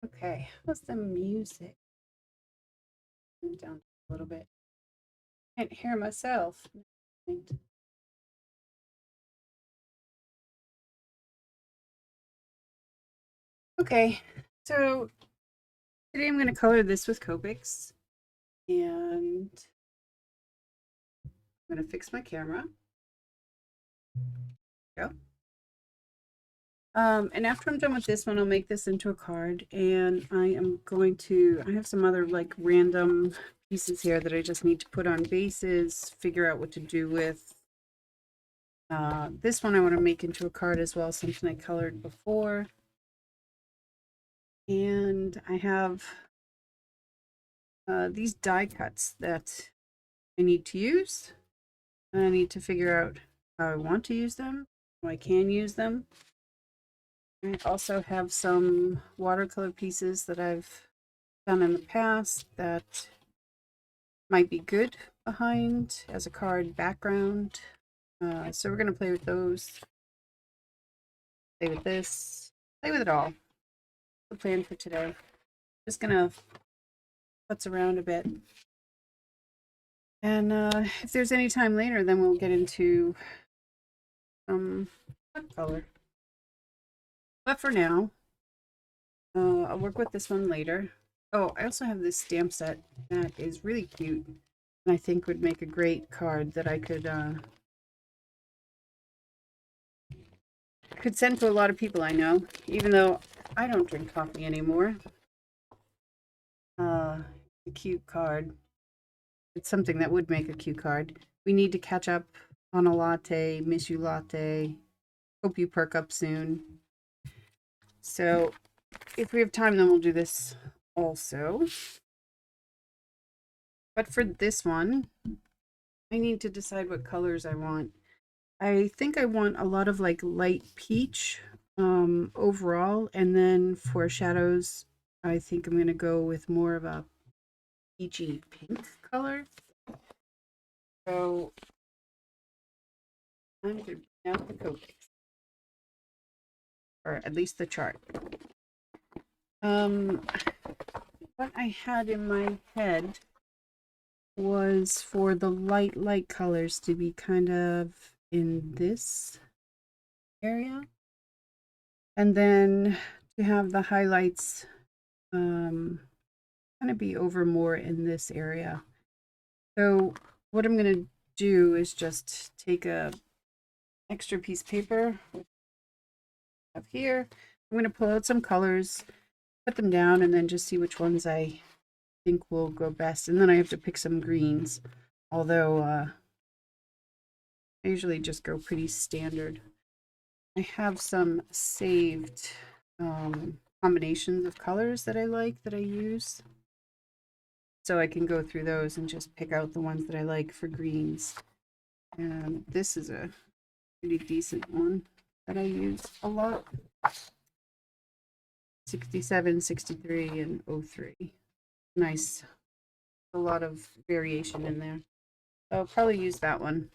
Okay, how's the music? Down a little bit. Can't hear myself. Okay, so today I'm going to color this with Copics, and I'm going to fix my camera. Go. And after I'm done with this one, I'll make this into a card, and I have some other like random pieces here that I just need to put on bases, figure out what to do with. This one I want to make into a card as well, something I colored before. And I have these die cuts that I need to use. And I need to figure out how I want to use them, how I can use them. I also have some watercolor pieces that I've done in the past that might be good behind as a card background. So we're going to play with those, play with this, play with it all. The plan for today. Just going to putz around a bit. And if there's any time later, then we'll get into some color. But for now, I'll work with this one later. Oh, I also have this stamp set that is really cute, and I think would make a great card that I could send to a lot of people I know, even though I don't drink coffee anymore. A cute card. It's something that would make a cute card. We need to catch up on a latte, miss you latte. Hope you perk up soon. So if we have time, then we'll do this also. But for this one, I need to decide what colors I want. I think I want a lot of like light peach overall, and then for shadows, I think I'm going to go with more of a peachy pink color. So I'm going to bring out the Copic, or at least the chart. What I had in my head was for the light colors to be kind of in this area, and then to have the highlights kind of be over more in this area. So what I'm going to do is just take a extra piece of paper up here. I'm going to pull out some colors, put them down, and then just see which ones I think will go best. And then I have to pick some greens, although I usually just go pretty standard. I have some saved combinations of colors that I like that I use. So I can go through those and just pick out the ones that I like for greens. And this is a pretty decent one that I use a lot. 67, 63, and 03. Nice. A lot of variation in there. So I'll probably use that one.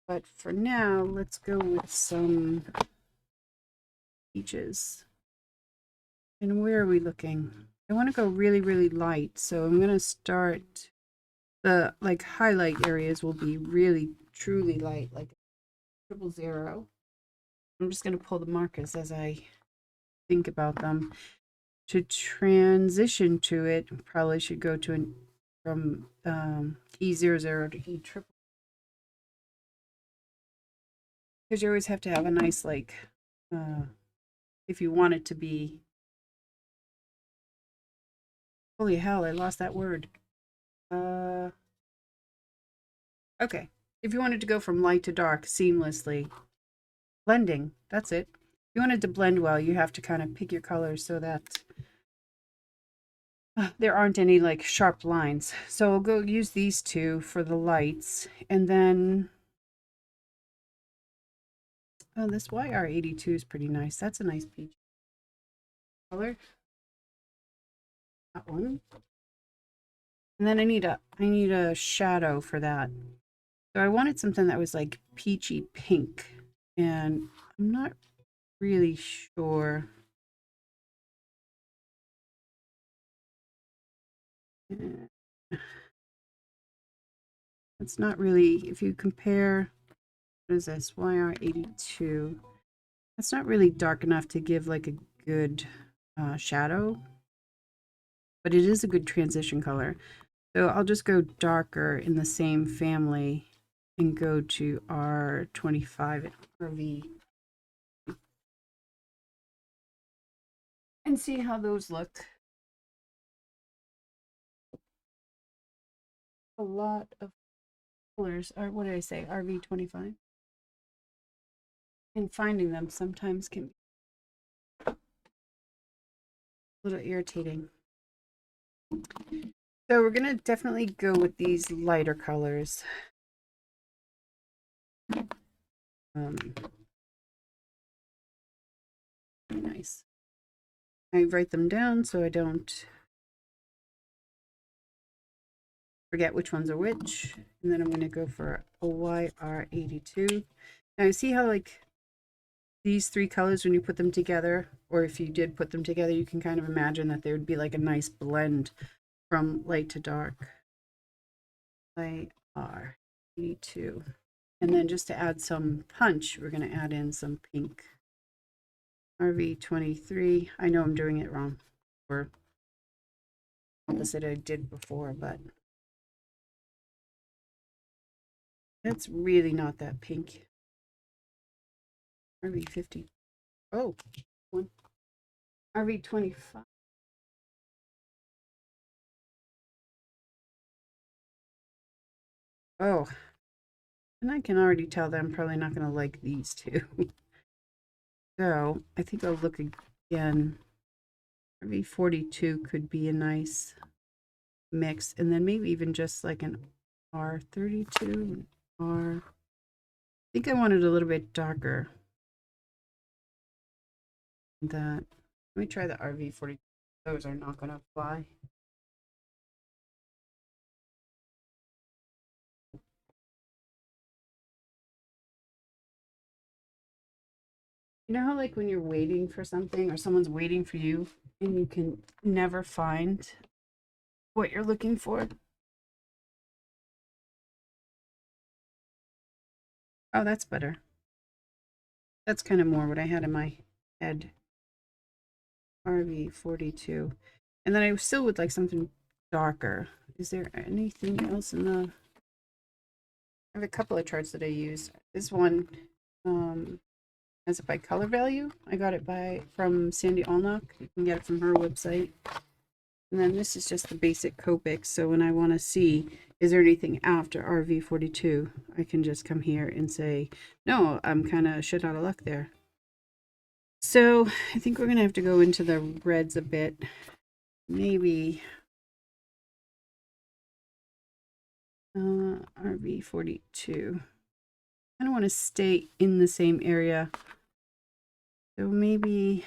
But for now, let's go with some peaches. And where are we looking? I want to go really, really light. So I'm going to start, the like highlight areas will be really, truly light, like 000. I'm just going to pull the markers as I think about them. To transition to it, probably should go to from E00 to E triple. Because you always have to have a nice, like, if you want it to be, holy hell, I lost that word. Okay. If you wanted to go from light to dark seamlessly, blending, that's it. If you wanted to blend well, you have to kind of pick your colors so that there aren't any like sharp lines. So we'll go use these two for the lights, and then oh, this YR82 is pretty nice. That's a nice peach color. That one. And then I need a shadow for that. So I wanted something that was like peachy pink, and I'm not really sure It's not really, if you compare, what is this, YR82, it's not really dark enough to give like a good shadow, but it is a good transition color. So I'll just go darker in the same family and go to R25 and RV and see how those look. A lot of colors, or what did I say, RV25? And finding them sometimes can be a little irritating. So we're gonna definitely go with these lighter colors. Nice. I write them down so I don't forget which ones are which. And then I'm going to go for a YR82. Now you see how like these three colors, when you put them together, or if you did put them together, you can kind of imagine that there would be like a nice blend from light to dark. YR82. And then just to add some punch, we're going to add in some pink. RV23. I know I'm doing it wrong, or opposite I did before, but it's really not that pink. RV50. Oh, one. RV25. Oh, and I can already tell that I'm probably not going to like these two. So I think I'll look again. RV42 could be a nice mix, and then maybe even just like an R32. I think I want it a little bit darker. That. Let me try the RV40. Those are not going to fly. You know how like when you're waiting for something or someone's waiting for you and you can never find what you're looking for? Oh, that's better. That's kind of more what I had in my head. RV42. And then I still would like something darker. Is there anything else in the... I have a couple of charts that I use. This one has it by color value. I got it from Sandy Allnock. You can get it from her website. And then this is just the basic Copic. So when I want to see, is there anything after RV42, I can just come here and say, no, I'm kind of shit out of luck there. So I think we're going to have to go into the reds a bit. Maybe RV42. I don't want to stay in the same area. So maybe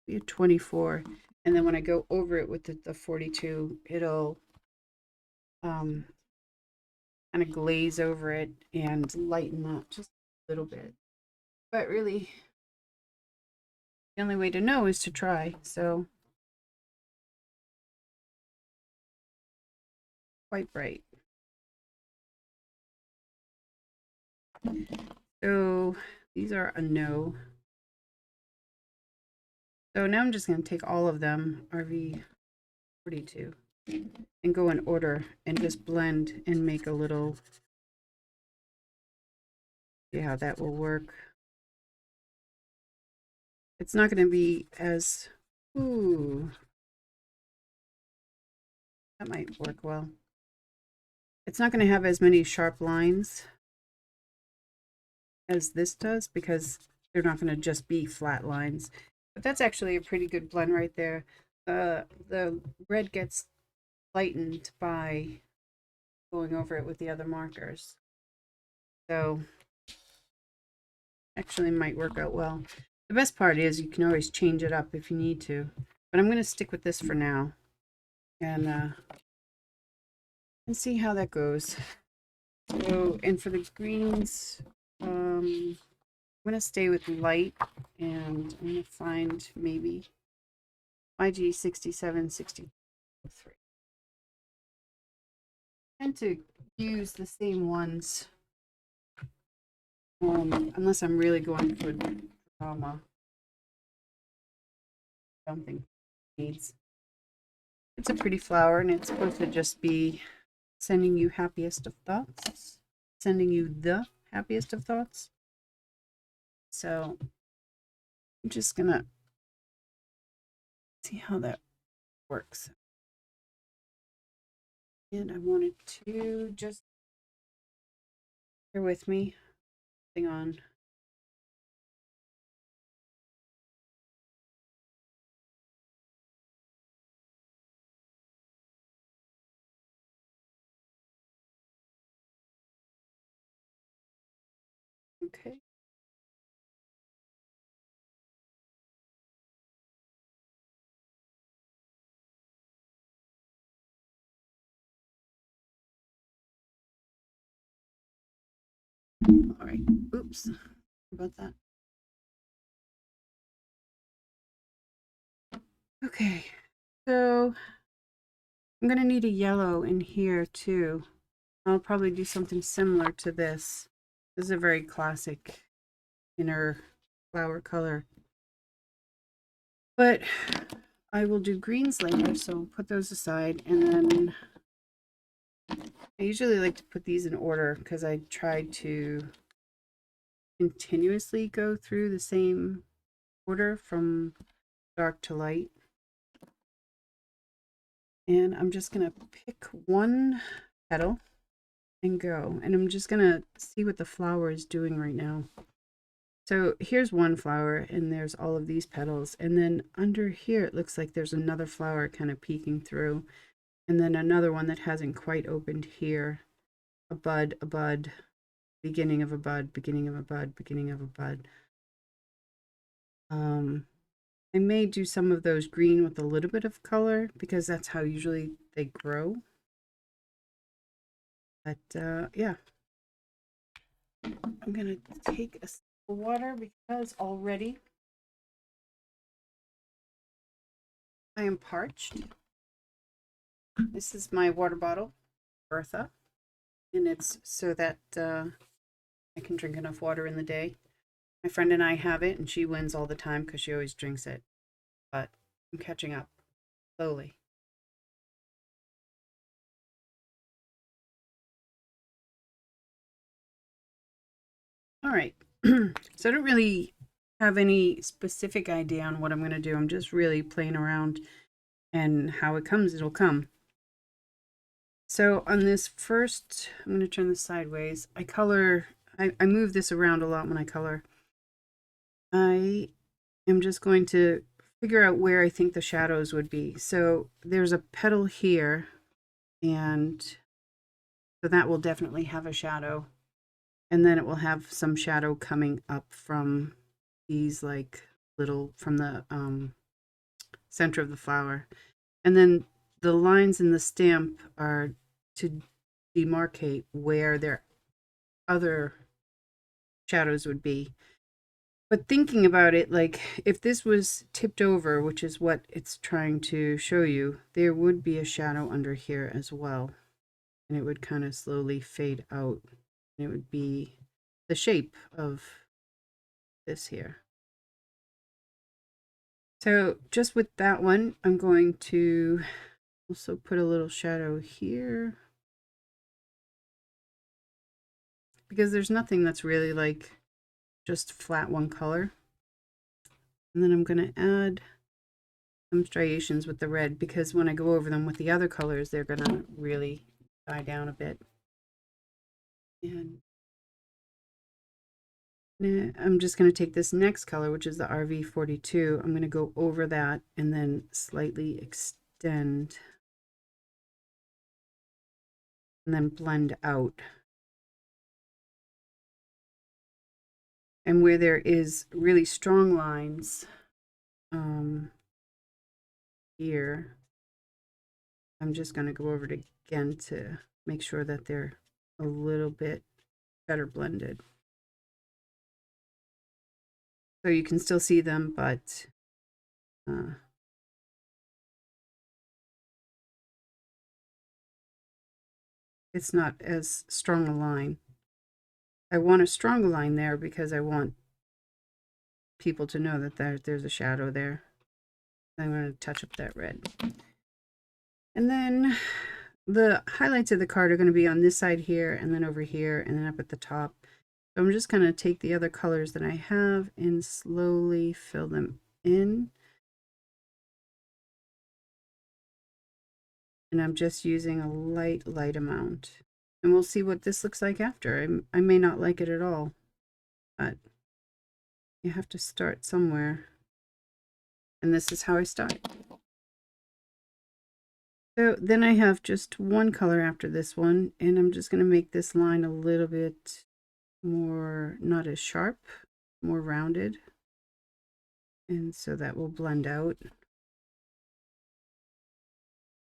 a 24. And then when I go over it with the 42, it'll kind of glaze over it and lighten up just a little bit. But really, the only way to know is to try. So quite bright. So these are a no. So now I'm just going to take all of them, RV42, and go in order and just blend and make a little, see how that will work. It's not going to be as, ooh, that might work well. It's not going to have as many sharp lines as this does because they're not going to just be flat lines. But that's actually a pretty good blend right there. The red gets lightened by going over it with the other markers. So actually might work out well. The best part is you can always change it up if you need to. But I'm going to stick with this for now. And see how that goes. So, and for the greens, I'm going to stay with light, and I'm going to find maybe YG 6763. tend to use the same ones unless I'm really going for drama. I don't think it needs. It's a pretty flower, and it's supposed to just be sending you happiest of thoughts. Sending you the happiest of thoughts. So I'm just gonna see how that works. And I wanted to just bear with me. Hang on. Okay. All right. Oops. About that. Okay. So I'm gonna need a yellow in here too. I'll probably do something similar to this. This is a very classic inner flower color. But I will do greens later, so put those aside. And then I usually like to put these in order because I try to continuously go through the same order from dark to light. And I'm just going to pick one petal and go. And I'm just going to see what the flower is doing right now. So here's one flower, and there's all of these petals. And then under here, it looks like there's another flower kind of peeking through. And then another one that hasn't quite opened here. A bud, beginning of a bud, beginning of a bud, beginning of a bud. I may do some of those green with a little bit of color because that's how usually they grow. But yeah, I'm gonna take a sip of water because already I am parched. This is my water bottle, Bertha, and it's so that I can drink enough water in the day. My friend and I have it, and she wins all the time because she always drinks it. But I'm catching up slowly. All right. So I don't really have any specific idea on what I'm going to do. I'm just really playing around, and how it comes, it'll come. So on this first, I'm going to turn this sideways. I move this around a lot when I color. I am just going to figure out where I think the shadows would be. So there's a petal here, and so that will definitely have a shadow. And then it will have some shadow coming up from these like little, from the center of the flower. And then the lines in the stamp are to demarcate where their other shadows would be. But thinking about it, like if this was tipped over, which is what it's trying to show you, there would be a shadow under here as well. And it would kind of slowly fade out. And it would be the shape of this here. So just with that one, I'm going to also put a little shadow here. Because there's nothing that's really like just flat one color. And then I'm going to add some striations with the red because when I go over them with the other colors, they're going to really die down a bit. And I'm just going to take this next color, which is the RV42. I'm going to go over that and then slightly extend and then blend out. And where there is really strong lines here, I'm just going to go over it again to make sure that they're a little bit better blended. So you can still see them, but it's not as strong a line. I want a stronger line there because I want people to know that there's a shadow there. I'm going to touch up that red. And then the highlights of the card are going to be on this side here, and then over here, and then up at the top. So I'm just going to take the other colors that I have and slowly fill them in. And I'm just using a light amount. And we'll see what this looks like after. I may not like it at all, but you have to start somewhere. And this is how I start. So then I have just one color after this one, and I'm just going to make this line a little bit more, not as sharp, more rounded. And so that will blend out.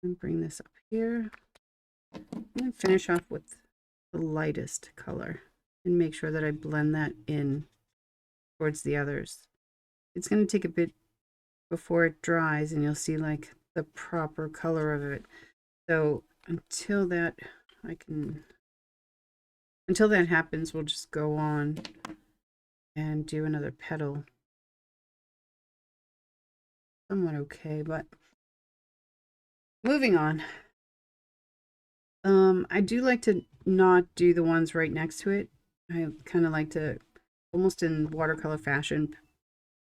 And bring this up here. And finish off with the lightest color and make sure that I blend that in towards the others. It's going to take a bit before it dries, and you'll see like the proper color of it. So until that happens, we'll just go on and do another petal. Somewhat okay, but moving on. I do like to not do the ones right next to it. I kind of like to, almost in watercolor fashion,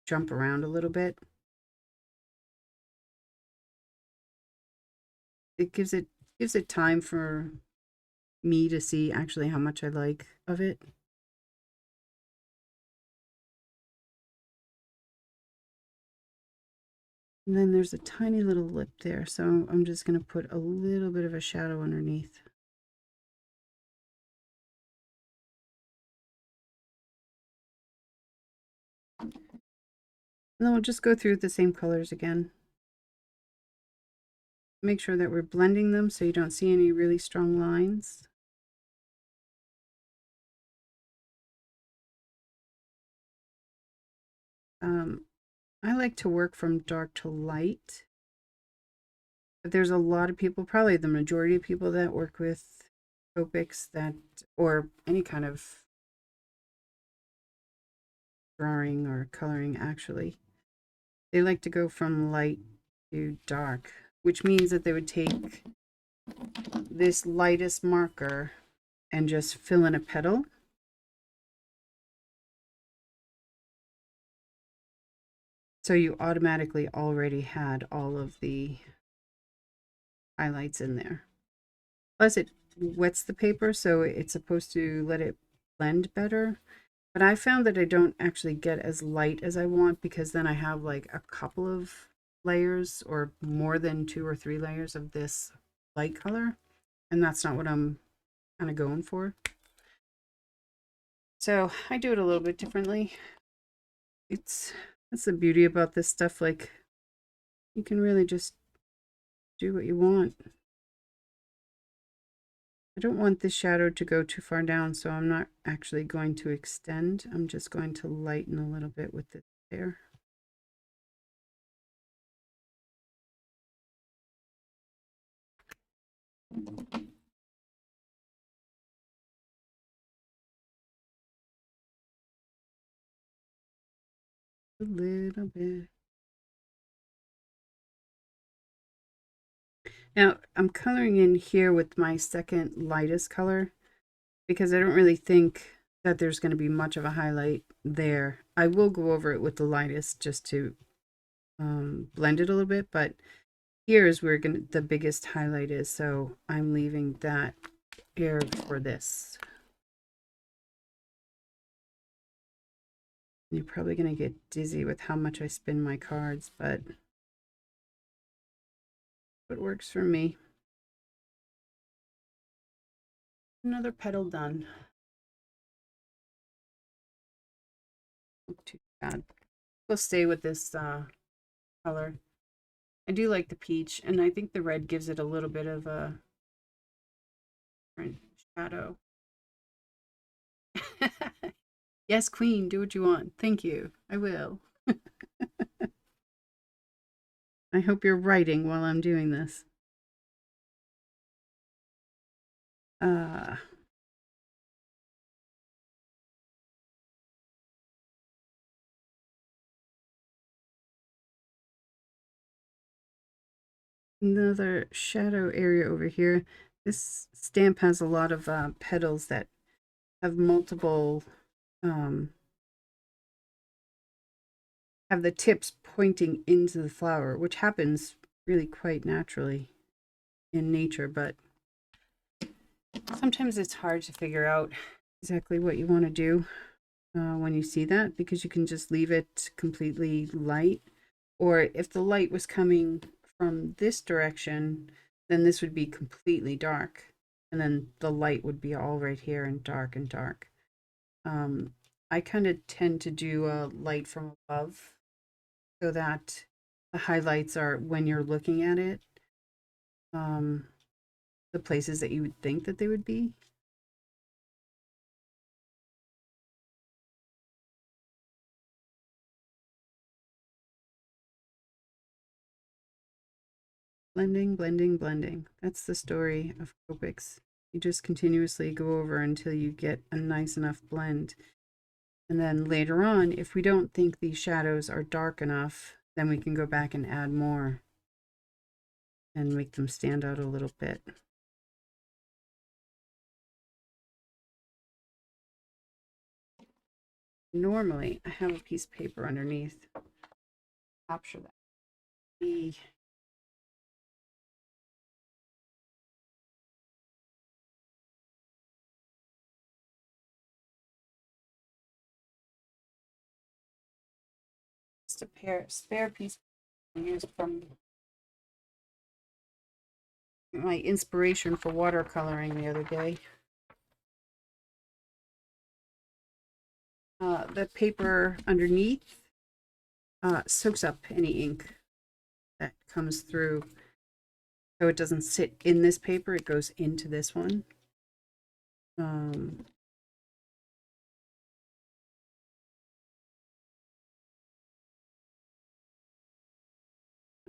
jump around a little bit. It gives it time for me to see actually how much I like of it. And then there's a tiny little lip there, so I'm just going to put a little bit of a shadow underneath. And then we'll just go through the same colors again. Make sure that we're blending them so you don't see any really strong lines. I like to work from dark to light. But there's a lot of people, probably the majority of people that work with Copics that, or any kind of drawing or coloring actually, they like to go from light to dark, which means that they would take this lightest marker and just fill in a petal. So you automatically already had all of the highlights in there. Plus it wets the paper, so it's supposed to let it blend better. But I found that I don't actually get as light as I want, because then I have like a couple of layers or more than 2 or 3 layers of this light color. And that's not what I'm kind of going for. So I do it a little bit differently. That's the beauty about this stuff. Like, you can really just do what you want. I don't want this shadow to go too far down, so I'm not actually going to extend. I'm just going to lighten a little bit with this there. A little bit. Now, I'm coloring in here with my second lightest color because I don't really think that there's going to be much of a highlight there. I will go over it with the lightest just to blend it a little bit, but here is where the biggest highlight is, so I'm leaving that here for this. You're probably going to get dizzy with how much I spin my cards, but it works for me. Another petal done. Not too bad. We'll stay with this color. I do like the peach, and I think the red gives it a little bit of a different shadow. Yes, queen, do what you want. Thank you. I will. I hope you're writing while I'm doing this. Uh, another shadow area over here. This stamp has a lot of petals that have multiple, have the tips pointing into the flower, which happens really quite naturally in nature, but sometimes it's hard to figure out exactly what you want to do when you see that, because you can just leave it completely light. Or if the light was coming from this direction, then this would be completely dark. And then the light would be all right here and dark and dark. I kind of tend to do a light from above so that the highlights are, when you're looking at it, um, the places that you would think that they would be. Blending, blending, blending. That's the story of Copics. You just continuously go over until you get a nice enough blend. And then later on, if we don't think these shadows are dark enough, then we can go back and add more and make them stand out a little bit. Normally, I have a piece of paper underneath. Capture that. Just a spare piece I used from my inspiration for watercoloring the other day. The paper underneath soaks up any ink that comes through, so it doesn't sit in this paper, it goes into this one. I'm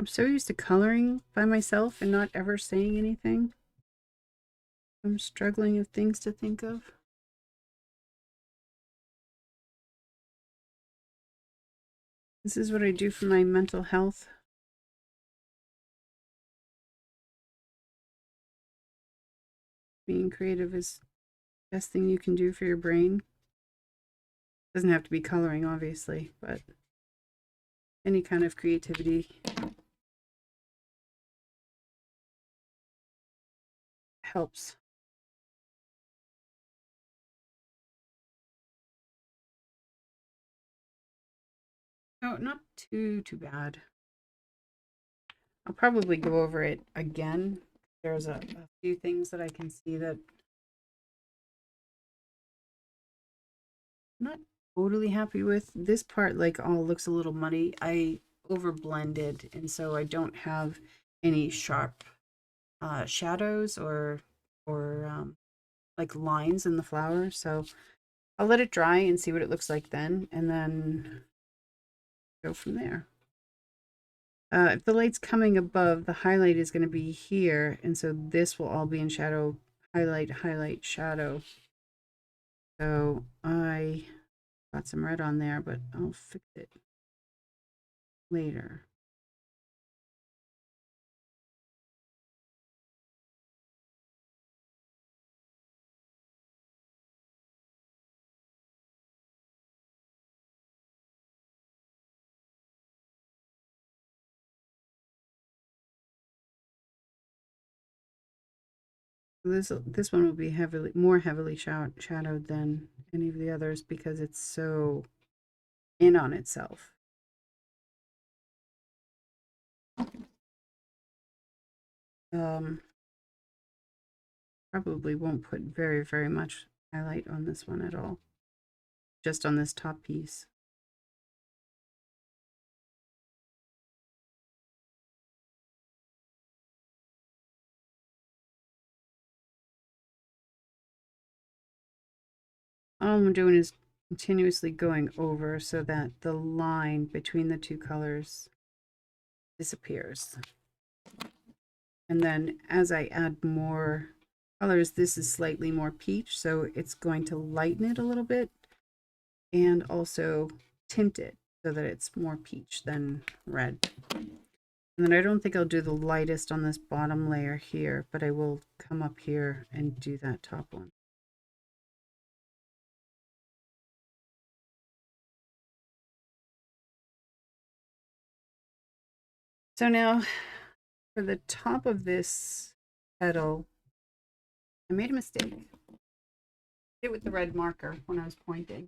so used to coloring by myself and not ever saying anything. I'm struggling with things to think of. This is what I do for my mental health. Being creative is the best thing you can do for your brain. Doesn't have to be coloring, obviously, but any kind of creativity helps. No, not too bad. I'll probably go over it again. There's a few things that I can see that I'm not totally happy with. This part, like, all looks a little muddy. I over blended, and so I don't have any sharp shadows or like lines in the flower. So I'll let it dry and see what it looks like then, and then go from there. If the light's coming above, the highlight is going to be here, and so this will all be in shadow, highlight, highlight, shadow. So I got some red on there, but I'll fix it later. This one will be more heavily shadowed than any of the others because it's so in on itself. Probably won't put very much highlight on this one at all, just on this top piece. All I'm doing is continuously going over so that the line between the two colors disappears. And then as I add more colors, this is slightly more peach, so it's going to lighten it a little bit and also tint it so that it's more peach than red. And then I don't think I'll do the lightest on this bottom layer here, but I will come up here and do that top one. So now for the top of this petal, I made a mistake. I did it with the red marker when I was pointing.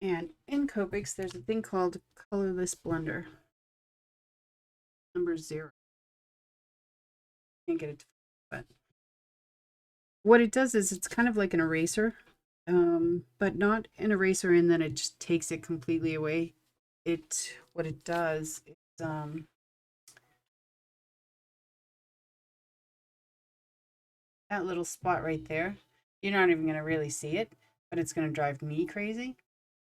And in Copics, there's a thing called colorless blender, number 0. Can't get it, but what it does is it's kind of like an eraser, but not an eraser in that it just takes it completely away. What it does is that little spot right there, you're not even going to really see it, but it's going to drive me crazy.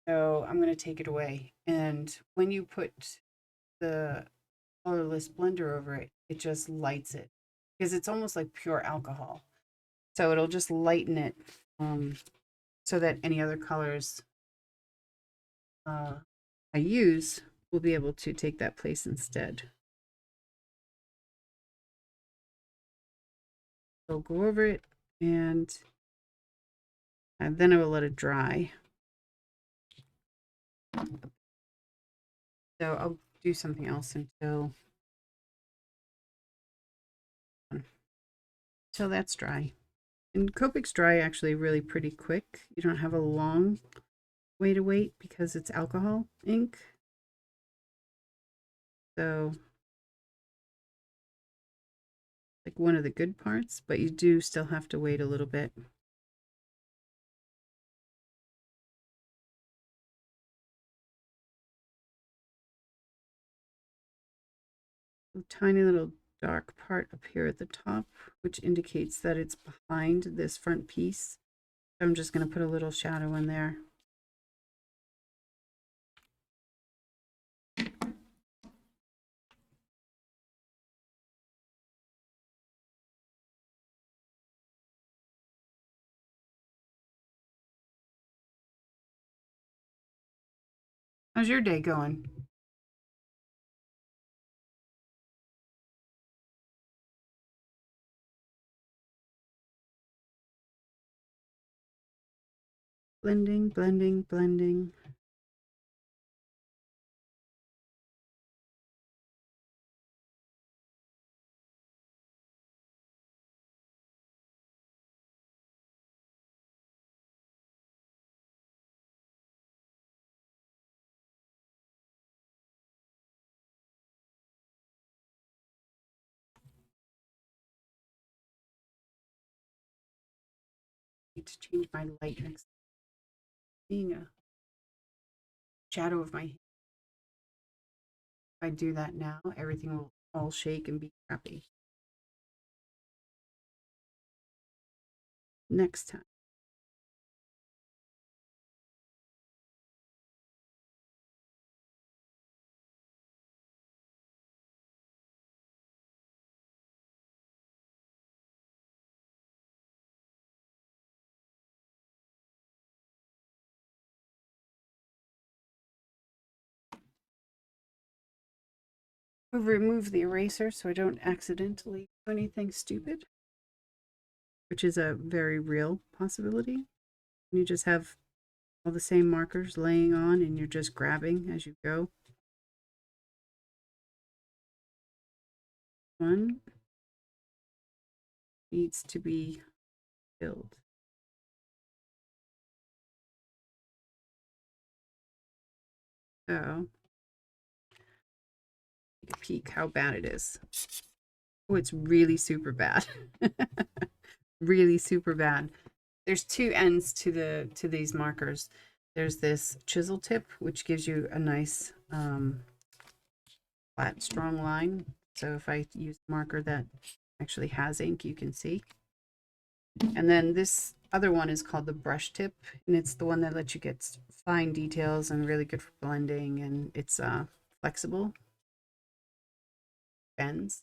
So I'm going to take it away. And when you put the colorless blender over it, it just lights it because it's almost like pure alcohol. So it'll just lighten it so that any other colors I use will be able to take that place instead. So go over it and then I will let it dry. So I'll do something else until that's dry. And Copic's dry actually really pretty quick. You don't have a long way to wait because it's alcohol ink. So like one of the good parts, but you do still have to wait a little bit. A tiny little dark part up here at the top, which indicates that it's behind this front piece. So I'm just going to put a little shadow in there. How's your day going? Blending, blending, blending. Need to change my light next. Being a shadow of my head. If I do that now, everything will all shake and be crappy. Next time. Remove the eraser so I don't accidentally do anything stupid, which is a very real possibility. You just have all the same markers laying on and you're just grabbing as you go. One needs to be filled. So, take a peek how bad it is. Oh, it's really super bad. Really super bad. There's two ends to these markers. There's this chisel tip, which gives you a nice flat, strong line. So if I use a marker that actually has ink, you can see. And then this other one is called the brush tip, and it's the one that lets you get fine details and really good for blending, and it's flexible, bends.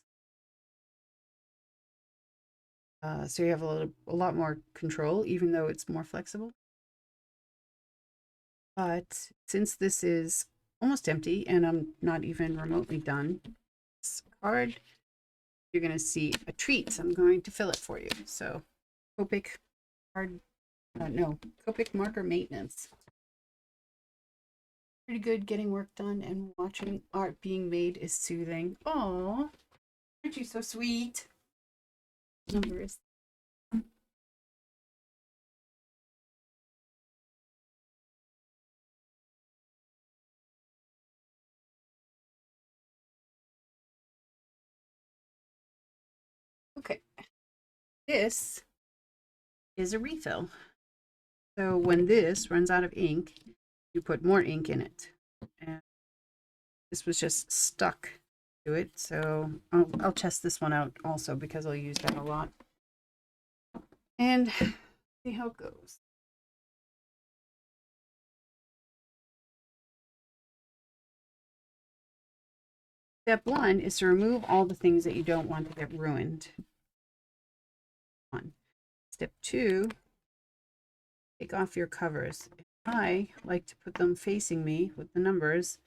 So you have a lot more control, even though it's more flexible. But since this is almost empty and I'm not even remotely done this card, you're going to see a treat. So I'm going to fill it for you. So Copic card, no, Copic marker maintenance. Pretty good. Getting work done and watching art being made is soothing. Oh, aren't you so sweet? Number is okay. This is a refill. So when this runs out of ink, you put more ink in it. And this was just stuck to it. So I'll test this one out also because I'll use that a lot. And see how it goes. Step 1 is to remove all the things that you don't want to get ruined. Step 2, take off your covers. I like to put them facing me with the numbers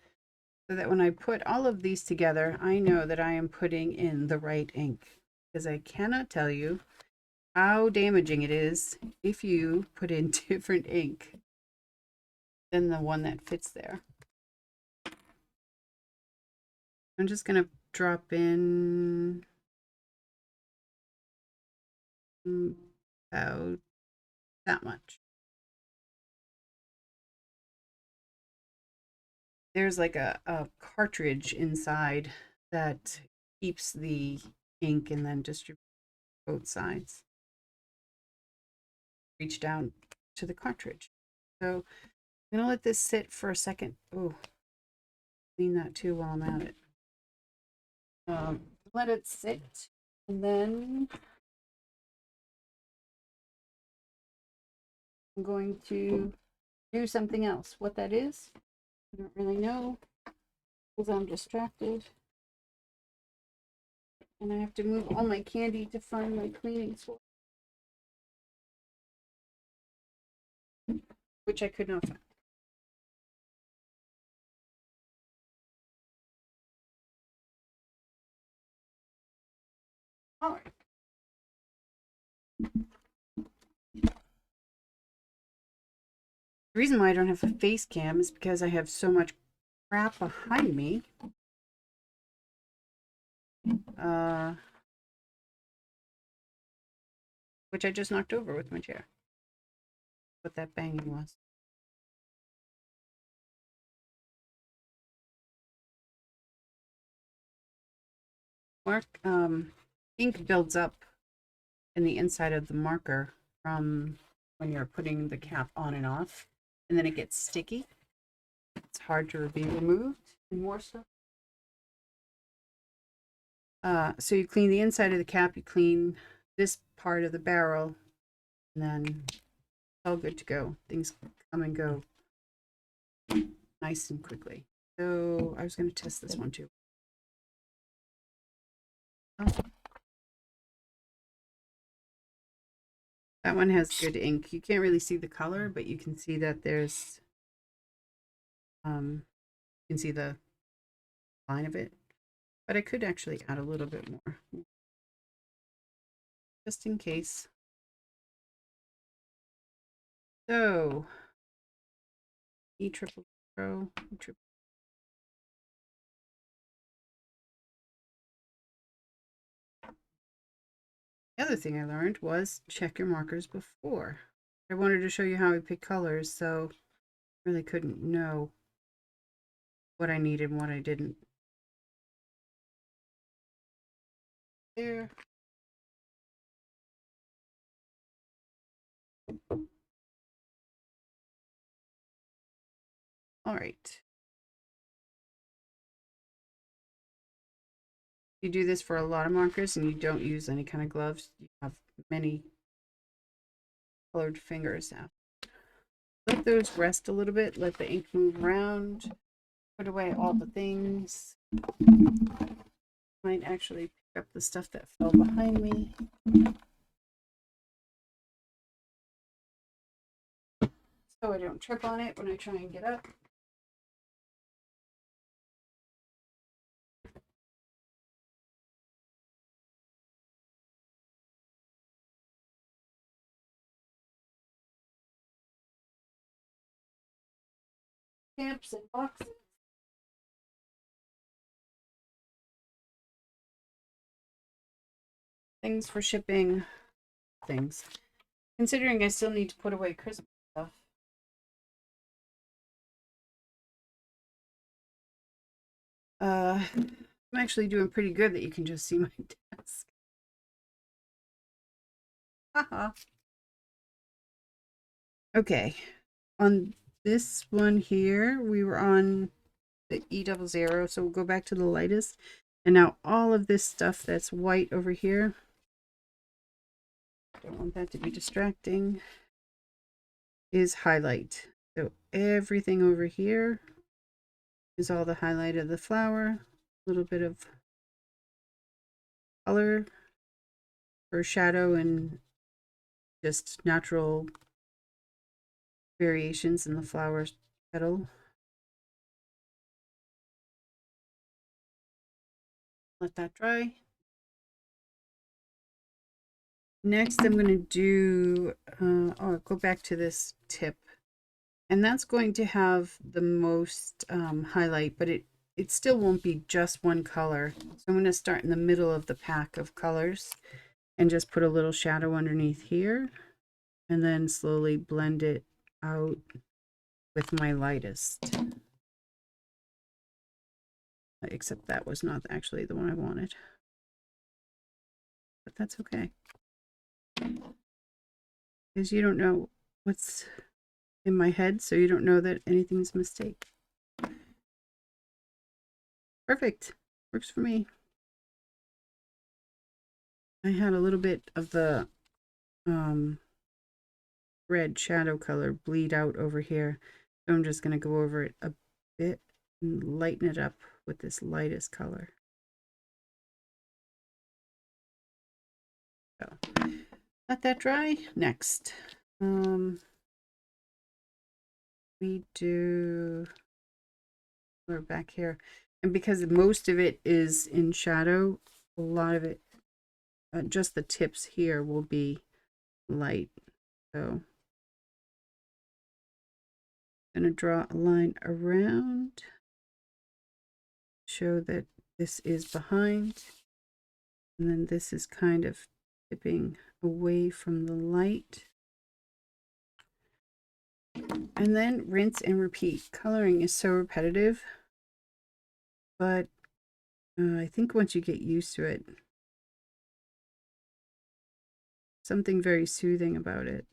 so that when I put all of these together, I know that I am putting in the right ink. Because I cannot tell you how damaging it is if you put in different ink than the one that fits there. I'm just going to drop in about that much. There's like a cartridge inside that keeps the ink and then distributes both sides. Reach down to the cartridge. So I'm going to let this sit for a second. Oh, clean that too while I'm at it. Let it sit, and then I'm going to do something else. What that is, I don't really know because I'm distracted. And I have to move all my candy to find my cleaning sword, which I could not find. All right. The reason why I don't have a face cam is because I have so much crap behind me. Which I just knocked over with my chair. What that banging was. Ink builds up in the inside of the marker from when you're putting the cap on and off, and then it gets sticky. It's hard to be removed and more stuff. So you clean the inside of the cap, you clean this part of the barrel, and then it's all good to go. Things come and go nice and quickly. So I was going to test this one too. Oh. That one has good ink. You can't really see the color, but you can see that there's, you can see the line of it. But I could actually add a little bit more, just in case. So, E triple pro, E triple. The other thing I learned was check your markers before. I wanted to show you how I pick colors, so I really couldn't know what I needed and what I didn't. There. All right. You do this for a lot of markers and you don't use any kind of gloves, you have many colored fingers now. Let those rest a little bit, let the ink move around, put away all the things. Might actually pick up the stuff that fell behind me. so I don't trip on it when I try and get up. Stamps and boxes. Things for shipping. Things. Considering I still need to put away Christmas stuff. I'm actually doing pretty good that you can just see my desk. Haha. Okay. On this one here, we were on the E00, so we'll go back to the lightest. And now all of this stuff that's white over here, don't want that to be distracting, is highlight. So everything over here is all the highlight of the flower, a little bit of color for shadow and just natural variations in the flower's petal. Let that dry. Next, I'm going to do, go back to this tip. And that's going to have the most highlight, but it still won't be just one color. So I'm going to start in the middle of the pack of colors and just put a little shadow underneath here and then slowly blend it out with my lightest. Except that was not actually the one I wanted. But that's okay. Because you don't know what's in my head, so you don't know that anything's a mistake. Perfect. Works for me. I had a little bit of the red shadow color bleed out over here. So I'm just going to go over it a bit and lighten it up with this lightest color. So let that dry. Next, we're back here. And because most of it is in shadow, a lot of it, just the tips here will be light. So I'm going to draw a line around, show that this is behind, and then this is kind of tipping away from the light. And then rinse and repeat. Coloring is so repetitive, but I think once you get used to it, something very soothing about it.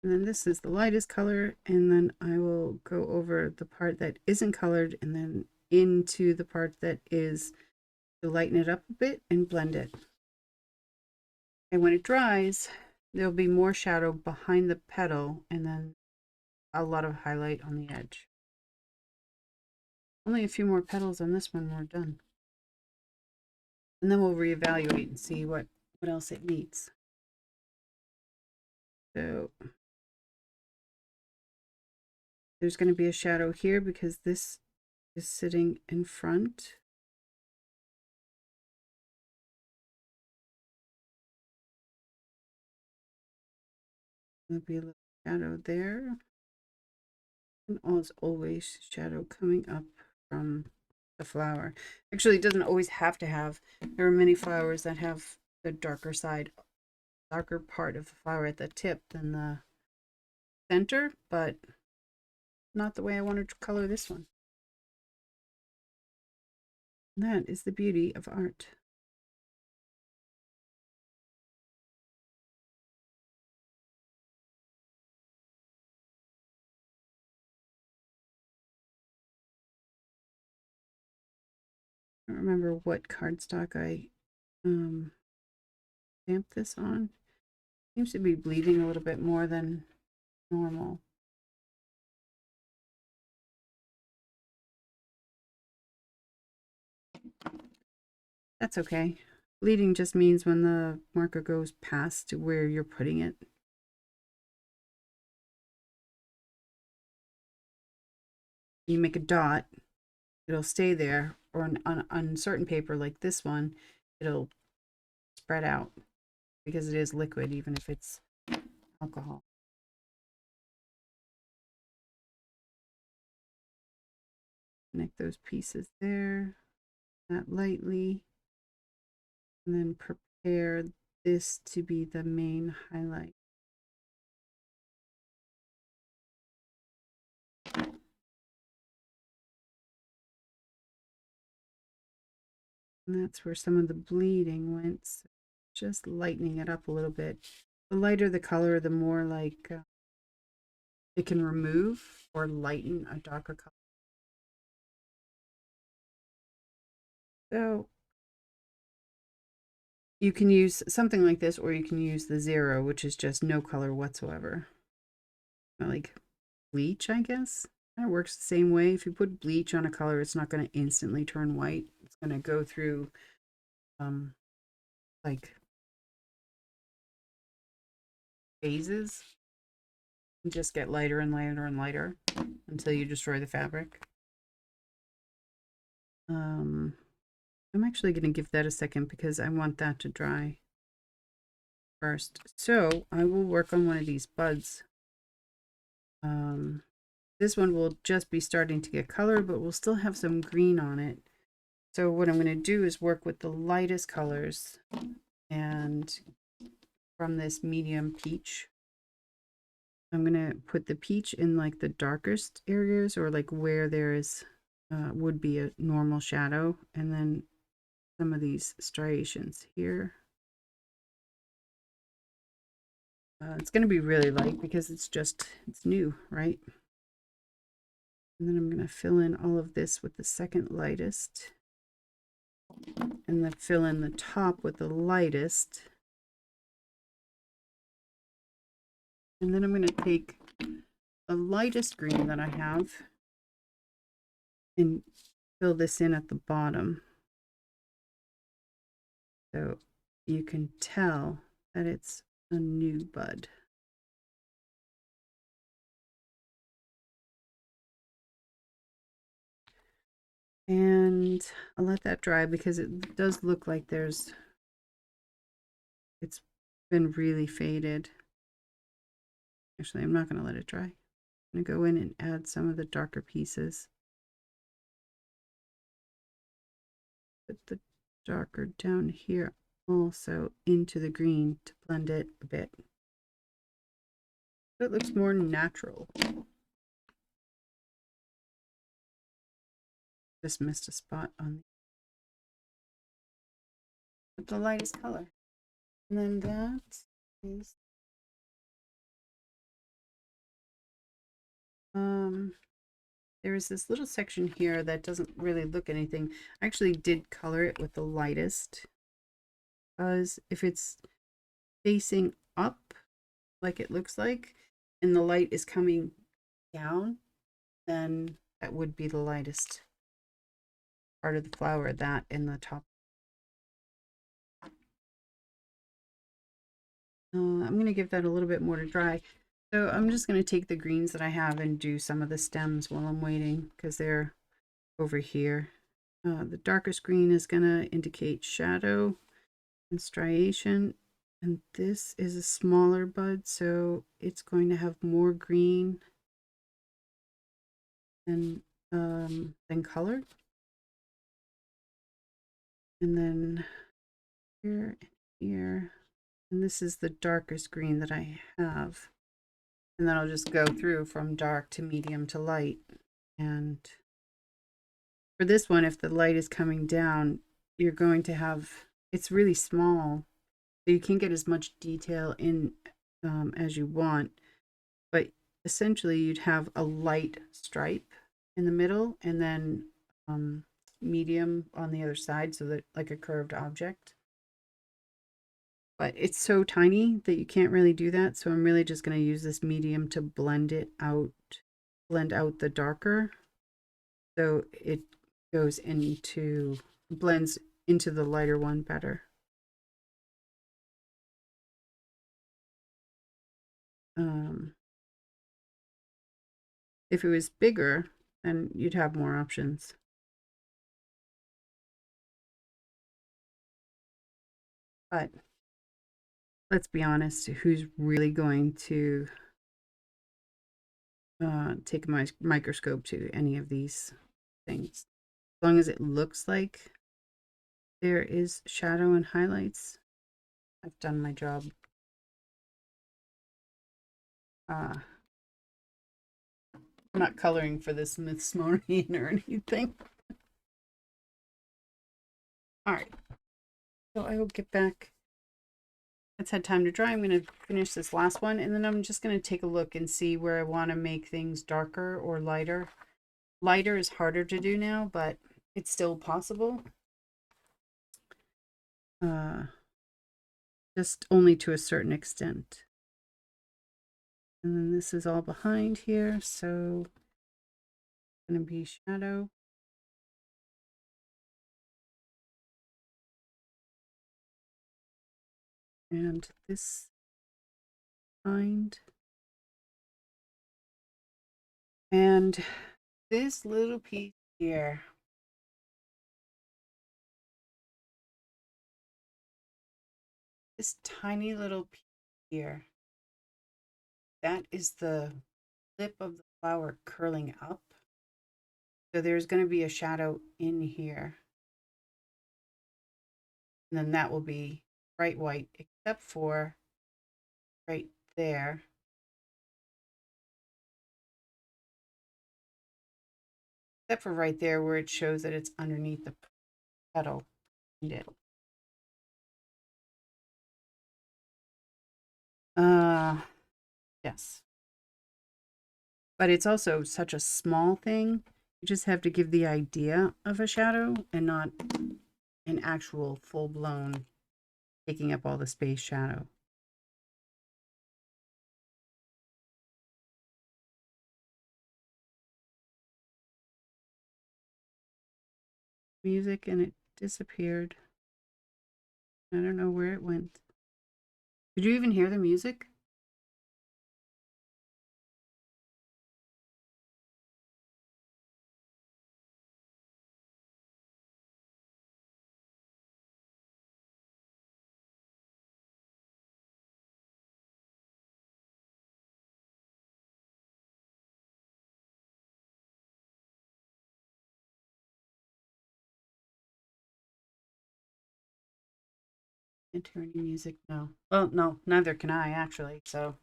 And then this is the lightest color, and then I will go over the part that isn't colored and then into the part that is to lighten it up a bit and blend it. And when it dries, there'll be more shadow behind the petal and then a lot of highlight on the edge. Only a few more petals on this one, we're done. And then we'll reevaluate and see what else it needs. So there's going to be a shadow here because this is sitting in front. There'll be a little shadow there. And as always, shadow coming up from the flower. Actually, it doesn't always have to have. There are many flowers that have the darker side, darker part of the flower at the tip than the center, but not the way I wanted to color this one. And that is the beauty of art. I don't remember what cardstock I stamp this on. Seems to be bleeding a little bit more than normal. That's okay. Bleeding just means when the marker goes past where you're putting it. You make a dot, it'll stay there, or on certain paper like this one, it'll spread out because it is liquid, even if it's alcohol. Connect those pieces there, that lightly, and then prepare this to be the main highlight. And that's where some of the bleeding went. So just lightening it up a little bit. The lighter the color, the more like it can remove or lighten a darker color. So you can use something like this, or you can use the 0, which is just no color whatsoever. Like bleach, I guess. It works the same way. If you put bleach on a color, it's not going to instantly turn white. It's going to go through like phases and just get lighter and lighter and lighter until you destroy the fabric. I'm actually going to give that a second because I want that to dry first. So I will work on one of these buds. This one will just be starting to get color, but we'll still have some green on it. So what I'm going to do is work with the lightest colors, and from this medium peach, I'm going to put the peach in like the darkest areas, or like where there is would be a normal shadow, and then some of these striations here. It's going to be really light because it's new, right? And then I'm going to fill in all of this with the second lightest, and then fill in the top with the lightest. And then I'm going to take the lightest green that I have and fill this in at the bottom. So you can tell that it's a new bud. And I'll let that dry because it does look like it's been really faded. Actually, I'm not going to let it dry. I'm going to go in and add some of the darker pieces. Put the darker down here also into the green to blend it a bit. So it looks more natural. Just missed a spot on the lightest color. And then that is there is this little section here that doesn't really look anything. I actually did color it with the lightest, because if it's facing up like it looks like and the light is coming down, then that would be the lightest part of the flower, that in the top. I'm going to give that a little bit more to dry. So I'm just going to take the greens that I have and do some of the stems while I'm waiting, because they're over here. The darkest green is going to indicate shadow and striation, and this is a smaller bud, so it's going to have more green than color. And then here and here, and this is the darkest green that I have. And then I'll just go through from dark to medium to light. And for this one, if the light is coming down, you're going to have, it's really small, so you can't get as much detail in as you want. But essentially, you'd have a light stripe in the middle, and then medium on the other side, so that like a curved object. but it's so tiny that you can't really do that. So I'm really just going to use this medium to blend it out, blend out the darker. So it goes into, blends into the lighter one better. If it was bigger, then you'd have more options. But let's be honest, who's really going to take a microscope to any of these things? As long as it looks like there is shadow and highlights, I've done my job. I'm not coloring for the Smithsonian or anything. All right, so I will get back. It's had time to dry. I'm going to finish this last one, and then I'm just going to take a look and see where I want to make things darker or lighter. Lighter is harder to do now, but it's still possible. Just only to a certain extent. And then this is all behind here, so it's going to be shadow. And this behind. And this little piece here. This tiny little piece here. That is the lip of the flower curling up. So there's going to be a shadow in here. And then that will be bright white, except for right there. Except for right there where it shows that it's underneath the petal. Yes. But it's also such a small thing. You just have to give the idea of a shadow and not an actual full-blown taking up all the space shadow. Music and it disappeared. I don't know where it went. Did you even hear the music? Can't hear any music. No. Well, no, neither can I actually. So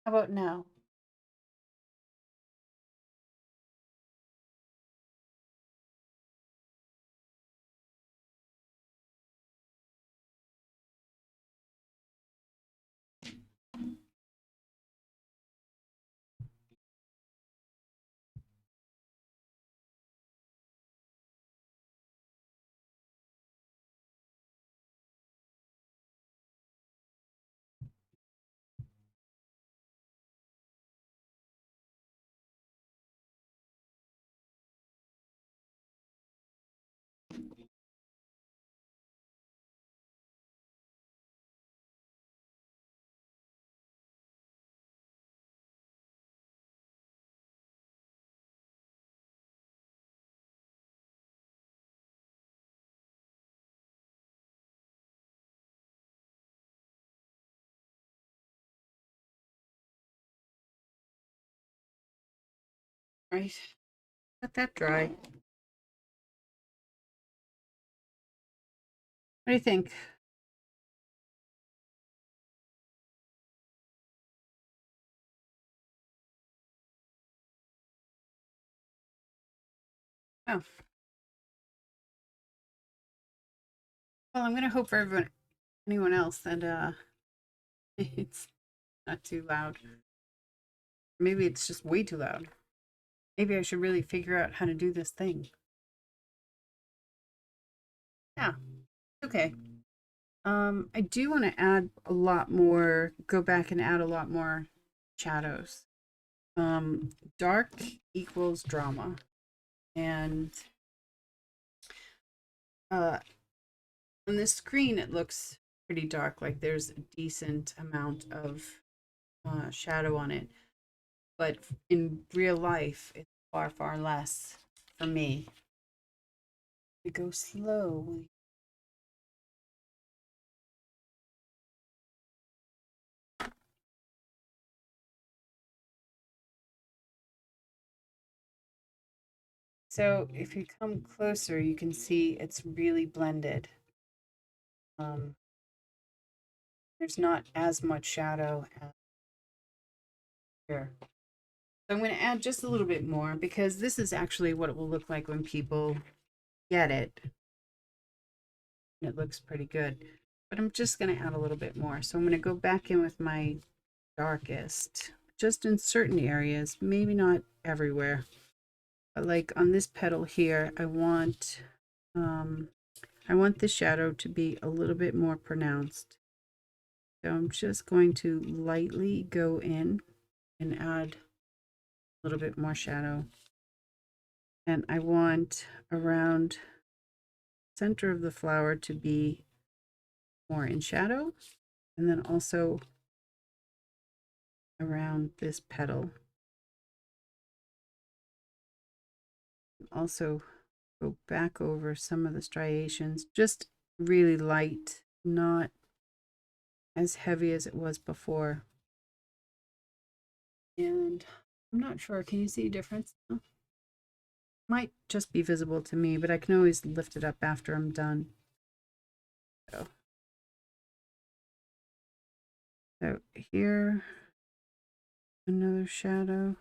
how about now? Right. Let that dry. What do you think? Oh, well, I'm gonna hope for everyone, anyone else that it's Not too loud. Maybe it's just way too loud. Maybe I should really figure out how to do this thing. Yeah, okay. I do want to add a lot more, go back and add a lot more shadows. Dark equals drama. And on this screen, it looks pretty dark, like there's a decent amount of shadow on it. But in real life, it's far, far less for me. We go slow. So if you come closer, you can see it's really blended. There's not as much shadow as here. So I'm going to add just a little bit more because this is actually what it will look like when people get it. It looks pretty good. But I'm just going to add a little bit more. So I'm going to go back in with my darkest, just in certain areas, maybe not everywhere. But like on this petal here, I want the shadow to be a little bit more pronounced. So I'm just going to lightly go in and add a little bit more shadow. And I want around the center of the flower to be more in shadow. And then also around this petal. Also go back over some of the striations, just really light, not as heavy as it was before. And I'm not sure, can you see a difference? Might just be visible to me, but I can always lift it up after I'm done. So here, another shadow.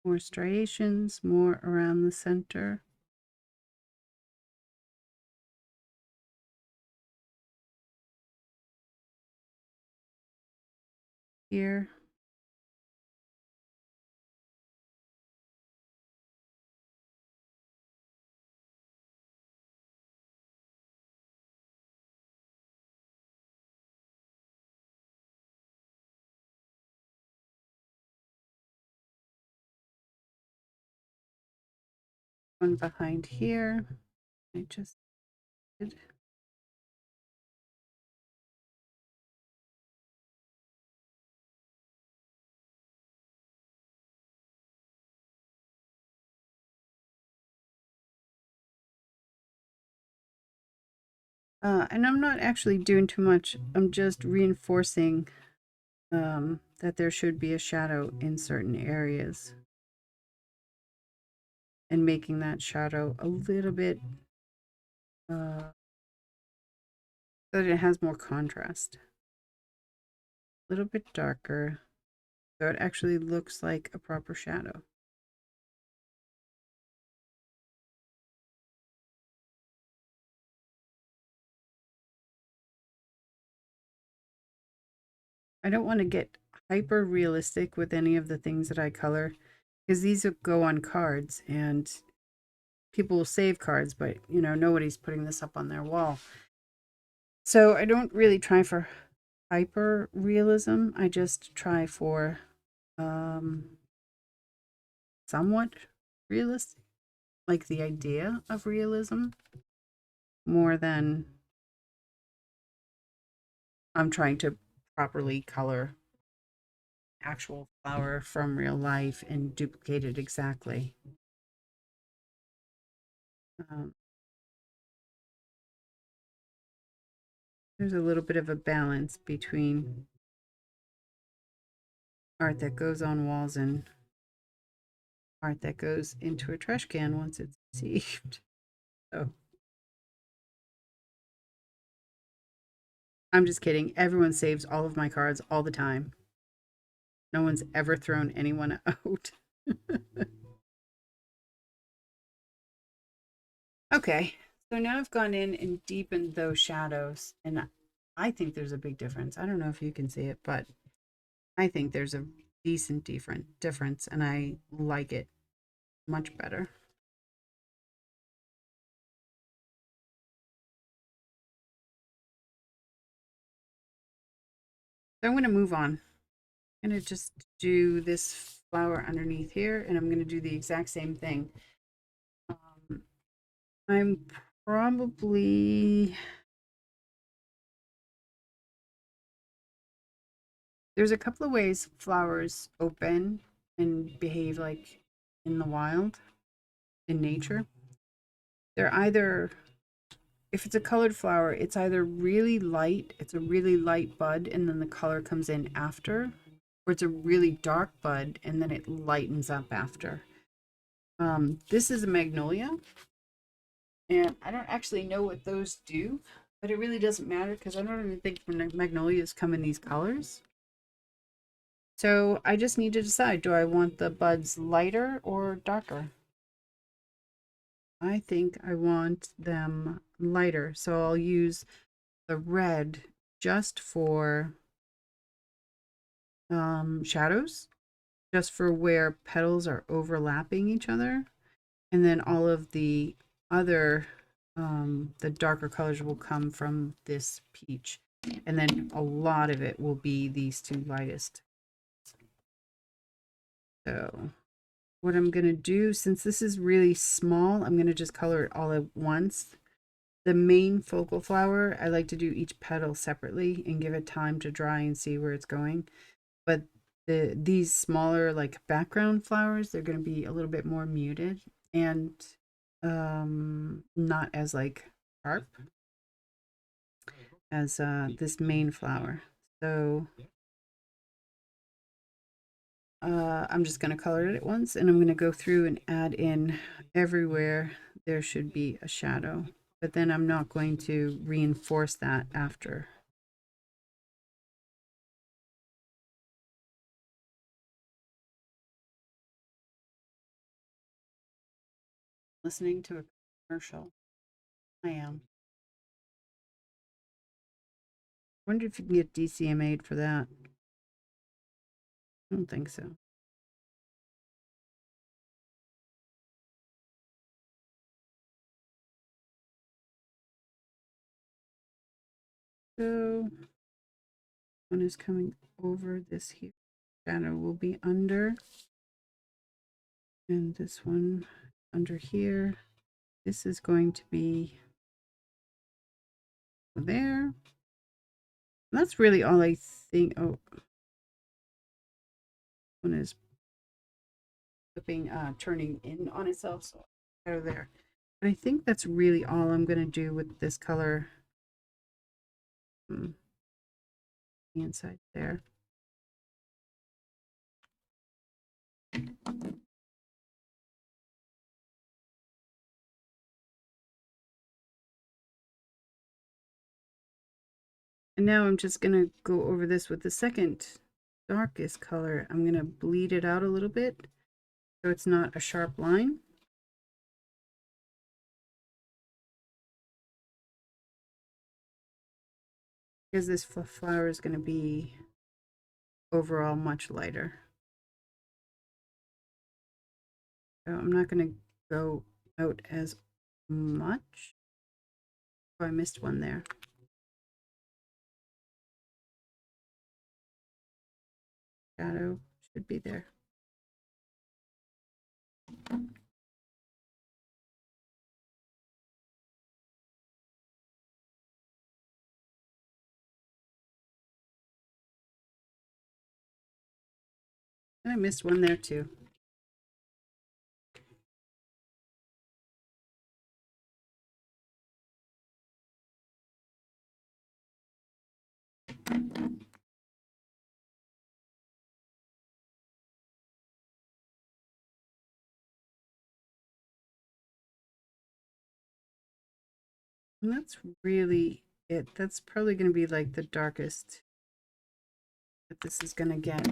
More striations, more around the center. Here. One behind here. I just did. And I'm not actually doing too much. I'm just reinforcing that there should be a shadow in certain areas. And making that shadow a little bit so that it has more contrast. A little bit darker. So it actually looks like a proper shadow. I don't want to get hyper realistic with any of the things that I color because these go on cards and people will save cards, but you know, nobody's putting this up on their wall. So I don't really try for hyper realism. I just try for somewhat realistic, like the idea of realism, more than I'm trying to properly color actual flower from real life and duplicate it exactly. There's a little bit of a balance between art that goes on walls and art that goes into a trash can once it's received. So I'm just kidding. Everyone saves all of my cards all the time. No one's ever thrown anyone out. Okay, So now I've gone in and deepened those shadows, and I think there's a big difference. I don't know if you can see it, but I think there's a decent difference, and I like it much better. So I'm going to move on. I'm going to just do this flower underneath here, and I'm going to do the exact same thing. I'm probably, there's a couple of ways flowers open and behave like in the wild, in nature. They're either, if it's a colored flower, it's either really light, it's a really light bud, and then the color comes in after, or it's a really dark bud and then it lightens up after. This is a magnolia, and I don't actually know what those do, but it really doesn't matter because I don't even think magnolias come in these colors. So I just need to decide, do I want the buds lighter or darker? I think I want them lighter, so I'll use the red just for shadows, just for where petals are overlapping each other. And then all of the other, the darker colors will come from this peach. And then a lot of it will be these two lightest. So what I'm going to do, since this is really small, I'm going to just color it all at once. The main focal flower, I like to do each petal separately and give it time to dry and see where it's going. But these smaller like background flowers, they're going to be a little bit more muted and not as like sharp as this main flower. So I'm just going to color it at once, and I'm going to go through and add in everywhere there should be a shadow, but then I'm not going to reinforce that after. Listening to a commercial. I am. Wonder if you can get DCMA'd for that. I don't think so. So one is coming over this here. Shadow will be under. And this one under here. This is going to be there. And that's really all I think. Oh, one is flipping, turning in on itself. So out of there. But I think that's really all I'm going to do with this color. The inside there. And now I'm just going to go over this with the second darkest color. I'm going to bleed it out a little bit so it's not a sharp line. Because this flower is going to be overall much lighter. So I'm not going to go out as much. Oh, I missed one there. Shadow should be there. And I missed one there too. And that's really it. That's probably going to be like the darkest that this is going to get.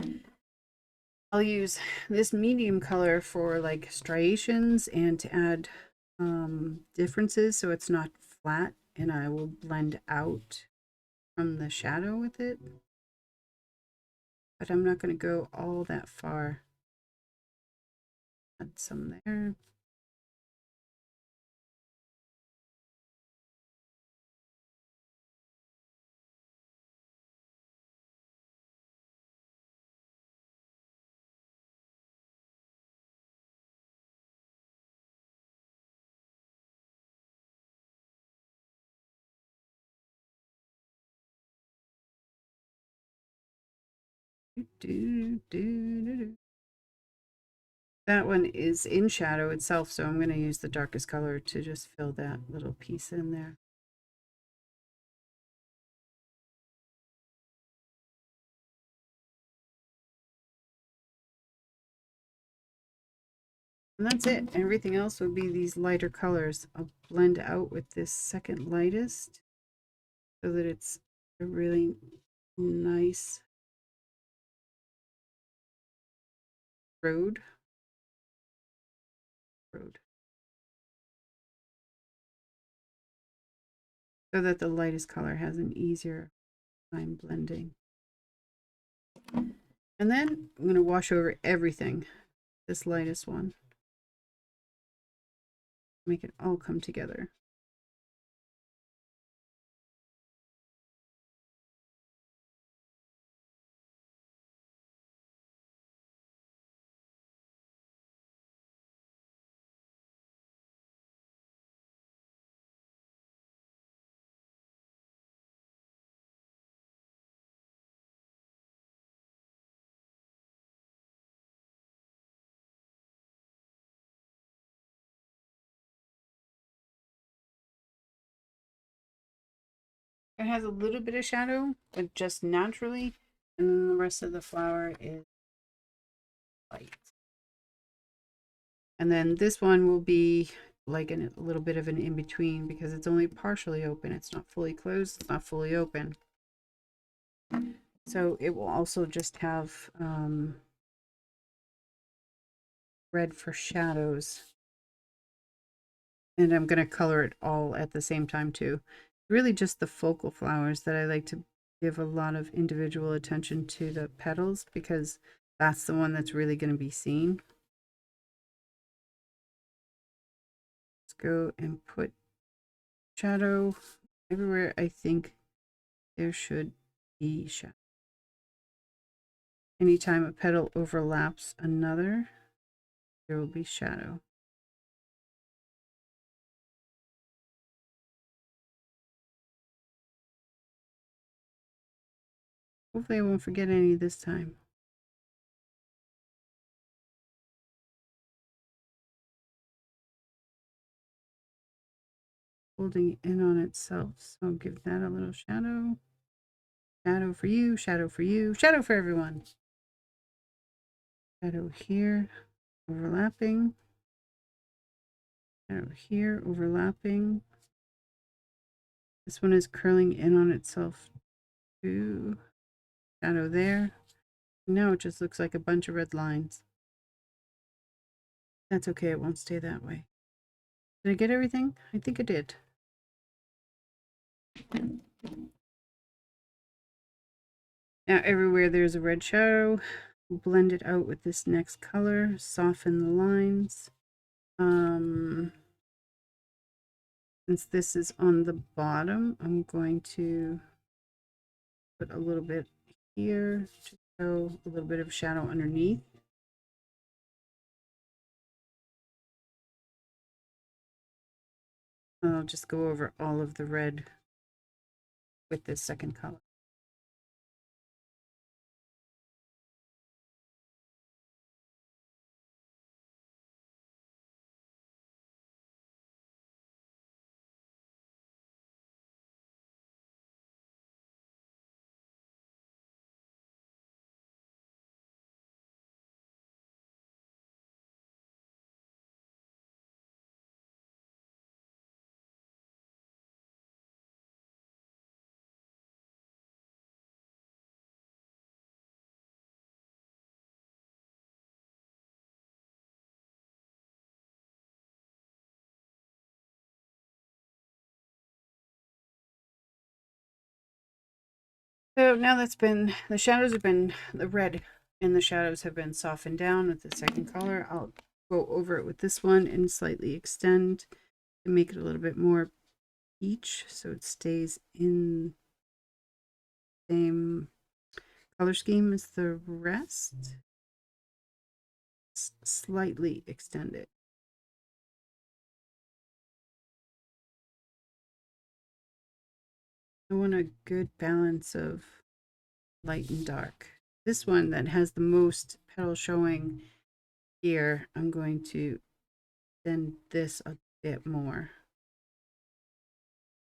I'll use this medium color for like striations and to add differences so it's not flat, and I will blend out from the shadow with it. But I'm not going to go all that far. Add some there. That one is in shadow itself, so I'm going to use the darkest color to just fill that little piece in there. And that's it. Everything else would be these lighter colors. I'll blend out with this second lightest so that it's a really nice road. So that the lightest color has an easier time blending. And then I'm going to wash over everything, this lightest one. Make it all come together. It has a little bit of shadow, but just naturally, and then the rest of the flower is light. And then this one will be like a little bit of an in-between because it's only partially open. It's not fully closed, it's not fully open. So it will also just have red for shadows. And I'm going to color it all at the same time too. Really just the focal flowers that I like to give a lot of individual attention to the petals because that's the one that's really going to be seen. Let's go and put shadow everywhere I think there should be shadow. Anytime a petal overlaps another, there will be shadow. Hopefully I won't forget any this time. Holding in on itself, so give that a little shadow. Shadow for you, shadow for you, shadow for everyone. Shadow here, overlapping. Shadow here, overlapping. This one is curling in on itself too. Shadow there. Now it just looks like a bunch of red lines. That's okay, it won't stay that way. Did I get everything? I think I did. Now everywhere there's a red shadow, blend it out with this next color, soften the lines. Since this is on the bottom, I'm going to put a little bit here to show a little bit of shadow underneath. I'll just go over all of the red with this second color. So now that's been, the shadows have been, the red in the shadows have been softened down with the second color. I'll go over it with this one and slightly extend to make it a little bit more peach so it stays in the same color scheme as the rest. Slightly extend it. I want a good balance of light and dark. This one that has the most petal showing here, I'm going to extend this a bit more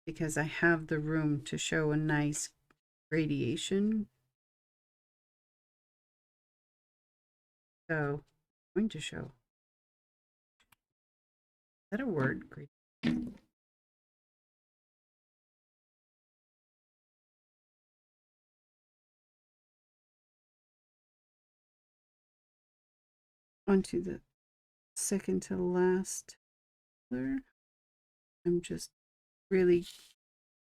because I have the room to show a nice gradation. So I'm going to show, is that a word? Great. Onto the second to last color. I'm just really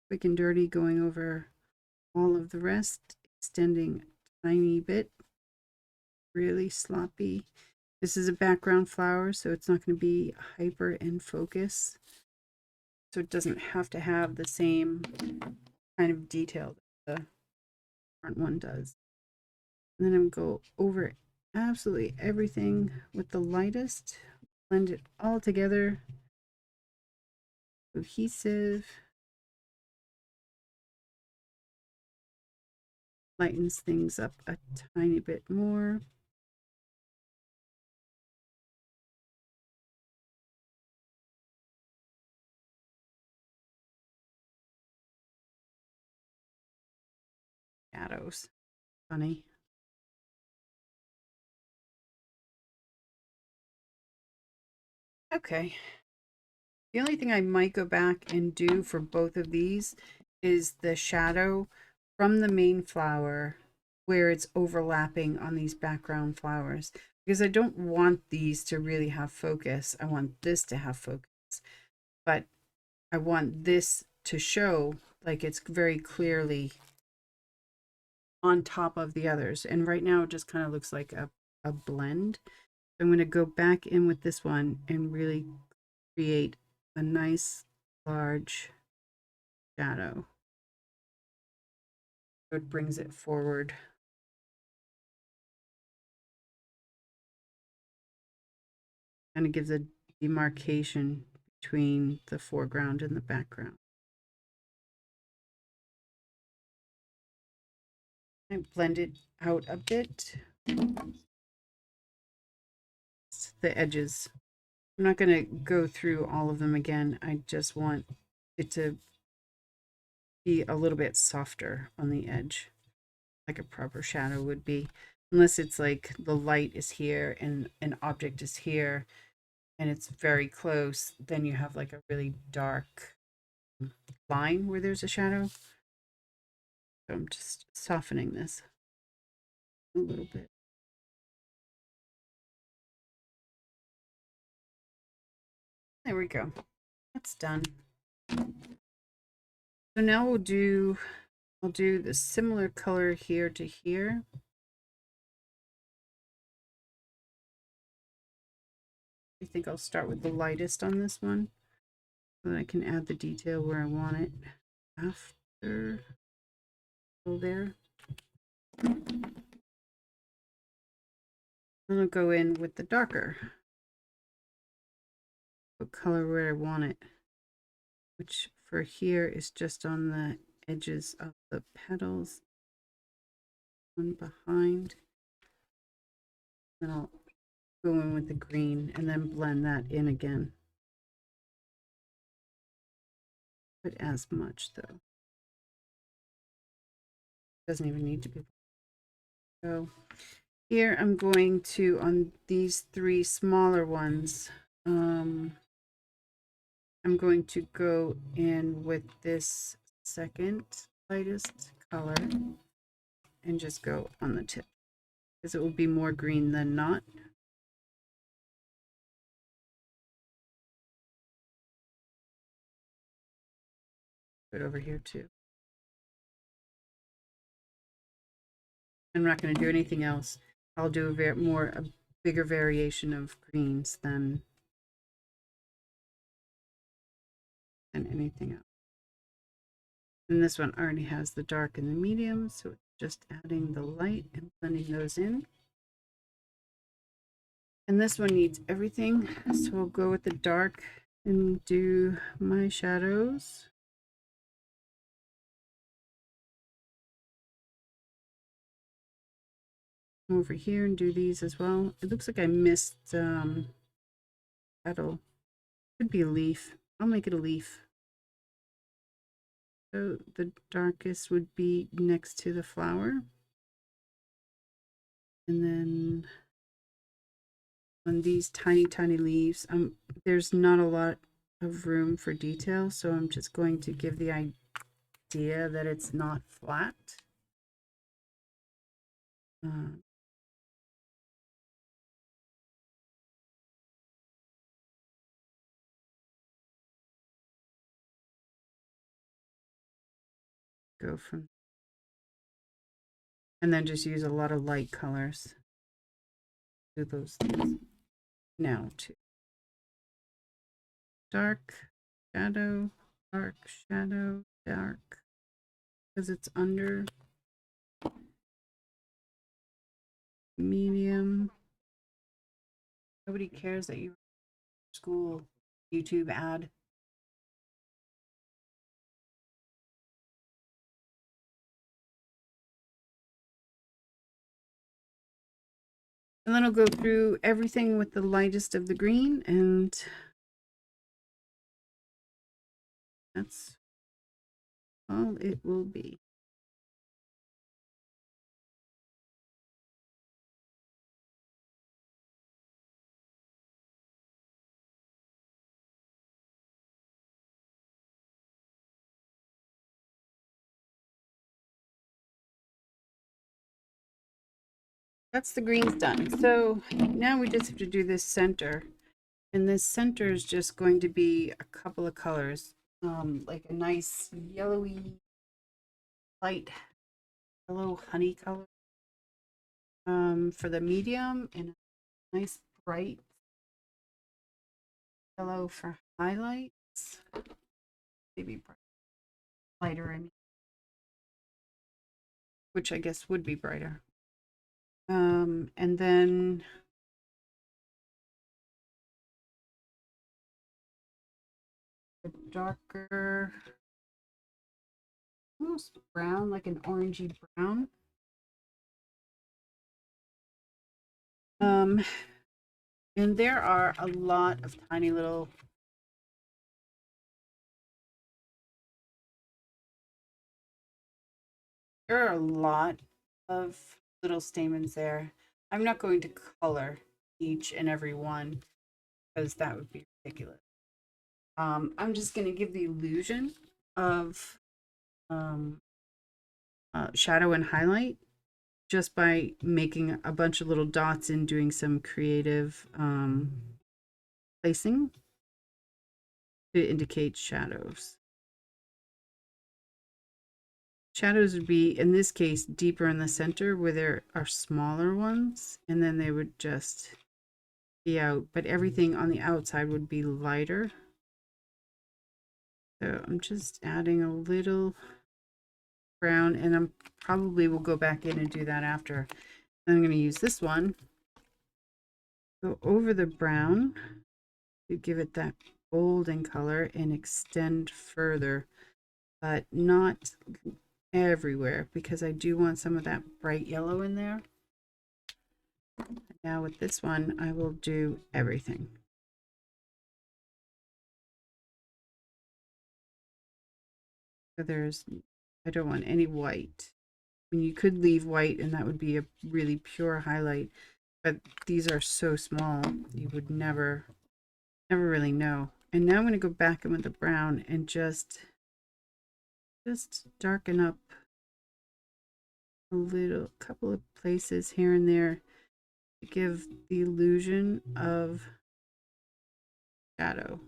quick and dirty going over all of the rest, extending a tiny bit, really sloppy. This is a background flower, so it's not going to be hyper in focus. So it doesn't have to have the same kind of detail that the front one does. And then I'm going to go over absolutely everything with the lightest, blend it all together, cohesive, lightens things up a tiny bit more. Shadows, funny. Okay. The only thing I might go back and do for both of these is the shadow from the main flower where it's overlapping on these background flowers, because I don't want these to really have focus. I want this to have focus, but I want this to show like it's very clearly on top of the others. And right now it just kind of looks like a blend. I'm going to go back in with this one and really create a nice large shadow. So it brings it forward. And it gives a demarcation between the foreground and the background. I blend it out a bit. The edges. I'm not going to go through all of them again. I just want it to be a little bit softer on the edge, like a proper shadow would be. Unless it's like the light is here and an object is here and it's very close, then you have like a really dark line where there's a shadow. So I'm just softening this a little bit. There we go. That's done. So now I'll do the similar color here to here. I think I'll start with the lightest on this one so that I can add the detail where I want it after. Go there. Then I'll go in with the darker. What color where I want it, which for here is just on the edges of the petals. One behind. Then I'll go in with the green and then blend that in again. But as much though. Doesn't even need to be. So here I'm going to, on these three smaller ones, I'm going to go in with this second lightest color and just go on the tip because it will be more green than not. Put it over here too. I'm not going to do anything else. I'll do a bigger variation of greens than anything else. And this one already has the dark and the medium, so it's just adding the light and blending those in. And this one needs everything, so I'll go with the dark and do my shadows. Over here and do these as well. It looks like I missed petal. Could be a leaf. I'll make it a leaf. So the darkest would be next to the flower. And then on these tiny, tiny leaves, there's not a lot of room for detail, so I'm just going to give the idea that it's not flat. Go from, and then just use a lot of light colors. Do those things. Now to dark, shadow, dark, shadow, dark, because it's under medium. Nobody cares that you're school YouTube ad. And then I'll go through everything with the lightest of the green, and that's all it will be. That's the greens done. So now we just have to do this center. And this center is just going to be a couple of colors, like a nice yellowy, light yellow honey color for the medium, and a nice bright yellow for highlights. Maybe lighter, I mean, which I guess would be brighter. And then a darker, almost brown, like an orangey brown. And there are a lot of tiny little there are a lot of little stamens there. I'm not going to color each and every one because that would be ridiculous. I'm just going to give the illusion of shadow and highlight just by making a bunch of little dots and doing some creative placing to indicate shadows. Shadows would be, in this case, deeper in the center where there are smaller ones, and then they would just be out, but everything on the outside would be lighter. So I'm just adding a little brown, and I'm probably will go back in and do that after. I'm going to use this one, go over the brown to give it that golden color and extend further, but not everywhere because I do want some of that bright yellow in there. Now with this one, I will do everything. So I don't want any white. I mean, you could leave white and that would be a really pure highlight, but these are so small, you would never really know. And now I'm going to go back in with the brown and just darken up a couple of places here and there to give the illusion of shadow.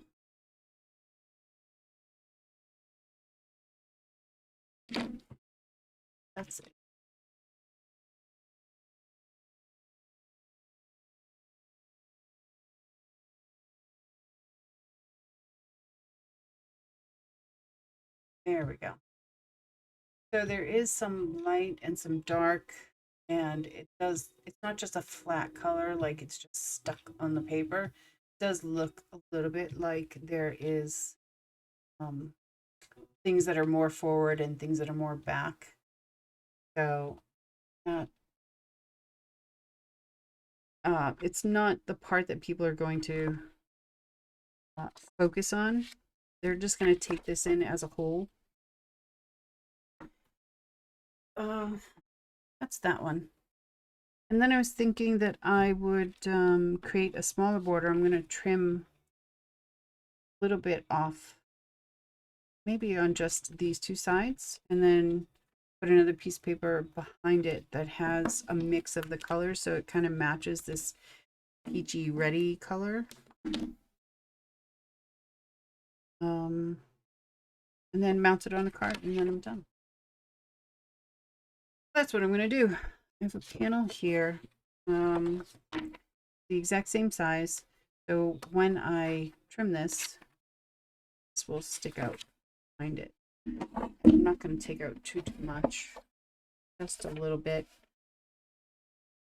That's it. There we go. So there is some light and some dark, and it's not just a flat color, like it's just stuck on the paper. It does look a little bit like there is um, things that are more forward and things that are more back. So uh, it's not the part that people are going to focus on. They're just going to take this in as a whole. That's that one. And then I was thinking that I would create a smaller border. I'm going to trim a little bit off, maybe on just these two sides, and then put another piece of paper behind it that has a mix of the colors, so it kind of matches this peachy reddy color. And then mount it on a card, and then I'm done. That's what I'm going to do. I have a panel here, the exact same size. So when I trim this will stick out behind it. I'm not going to take out too much, just a little bit.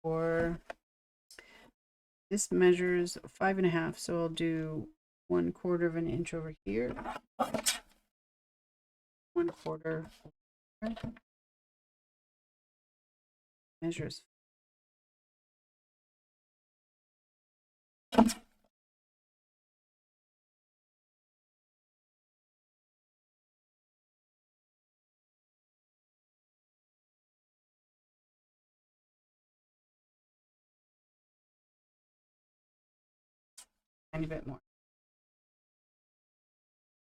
Or this measures 5.5, so I'll do 1/4 of an inch over here, 1/4 over here. Measures a tiny bit more.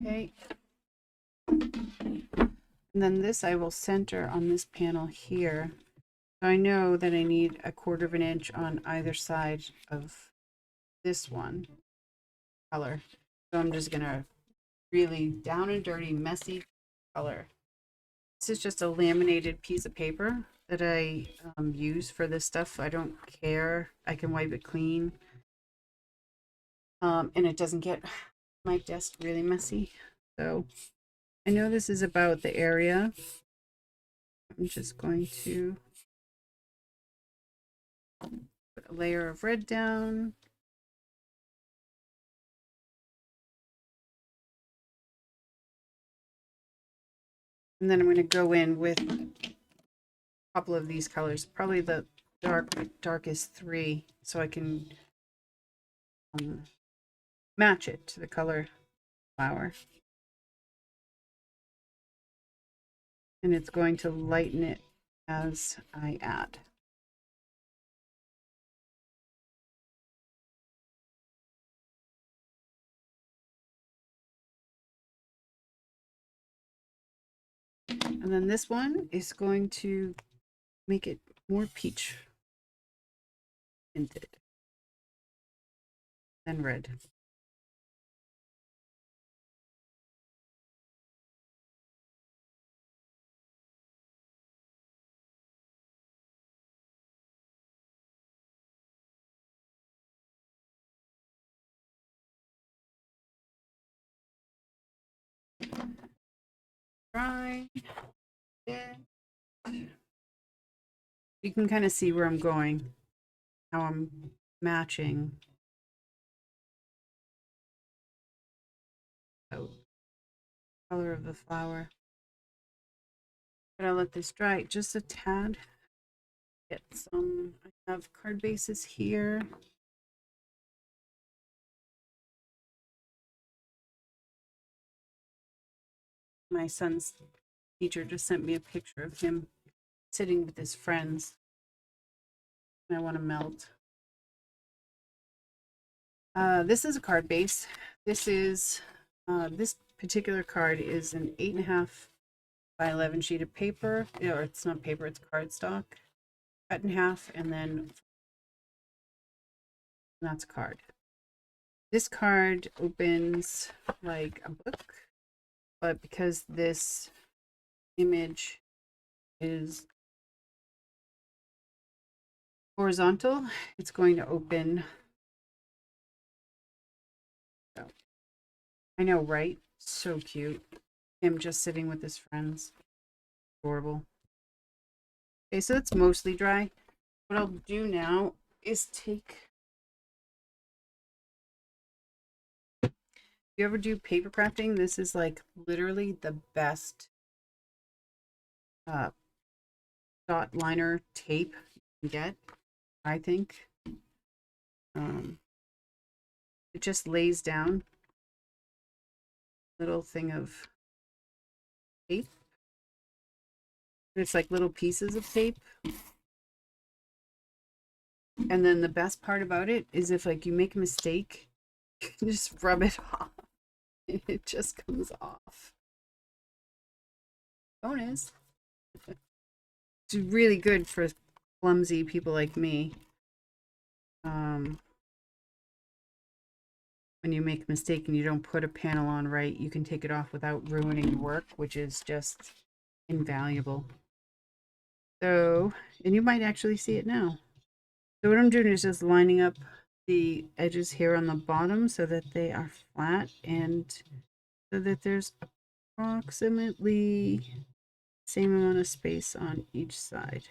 Okay. And then this I will center on this panel here. So I know that I need 1/4 of an inch on either side of this one color. So I'm just gonna really down and dirty, messy color. This is just a laminated piece of paper that I use for this stuff. I don't care. I can wipe it clean. And it doesn't get my desk really messy. So I know this is about the area. I'm just going to put a layer of red down. And then I'm going to go in with a couple of these colors, probably the darkest 3, so I can match it to the color flower. And it's going to lighten it as I add. And then this one is going to make it more peach tinted than red. Dry. You can kind of see where I'm going, how I'm matching. The color of the flower. But I'll let this dry just a tad. Get some, I have card bases here. My son's teacher just sent me a picture of him sitting with his friends. And I want to melt. This is a card base. This is, this particular card is an 8.5 by 11 sheet of paper, or it's not paper, it's cardstock, cut in half, and then that's a card. This card opens like a book, but because this image is horizontal, it's going to open. So, I know, right? So cute. him just sitting with his friends. Adorable. Okay, so it's mostly dry. What I'll do now is take... If you ever do paper crafting, this is like literally the best dot liner tape you can get, I think. It just lays down a little thing of tape. It's like little pieces of tape. And then the best part about it is if like you make a mistake, you can just rub it off. It just comes off. Bonus. It's really good for clumsy people like me. When you make a mistake and you don't put a panel on right, you can take it off without ruining your work, which is just invaluable. So, and you might actually see it now. So what I'm doing is just lining up the edges here on the bottom so that they are flat and so that there's approximately the same amount of space on each side.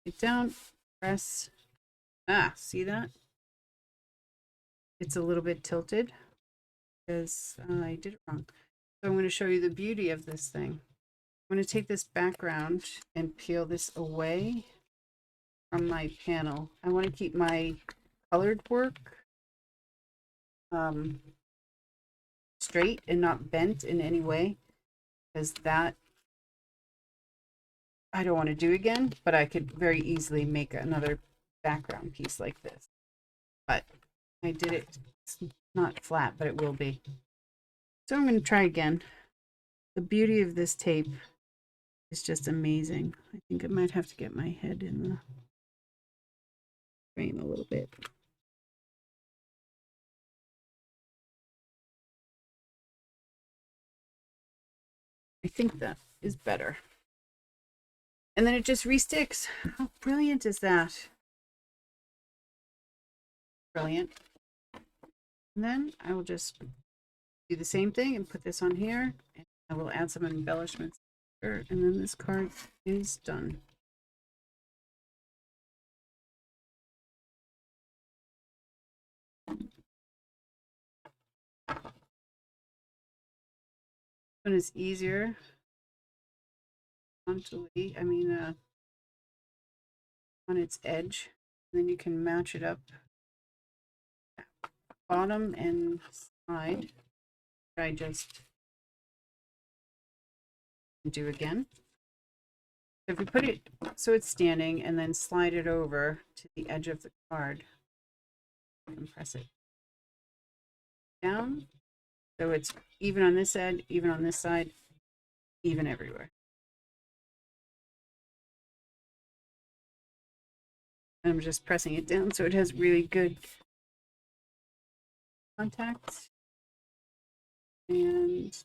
Get down, press. Ah, see that? It's a little bit tilted because I did it wrong. So I'm going to show you the beauty of this thing. I'm going to take this background and peel this away from my panel. I want to keep my colored work straight and not bent in any way, because that I don't want to do again, but I could very easily make another background piece like this. But I did it, it's not flat, but it will be. So I'm going to try again. The beauty of this tape is just amazing. I think I might have to get my head in the frame a little bit. I think that is better. And then it just resticks. How brilliant is that? Brilliant. And then I will just do the same thing and put this on here. And I will add some embellishments here, and then this card is done. One is easier on its edge, and then you can match it up bottom and side. I just do again. So if you put it so it's standing and then slide it over to the edge of the card and press it down, so it's even on this end, even on this side, even everywhere. And I'm just pressing it down so it has really good contact. And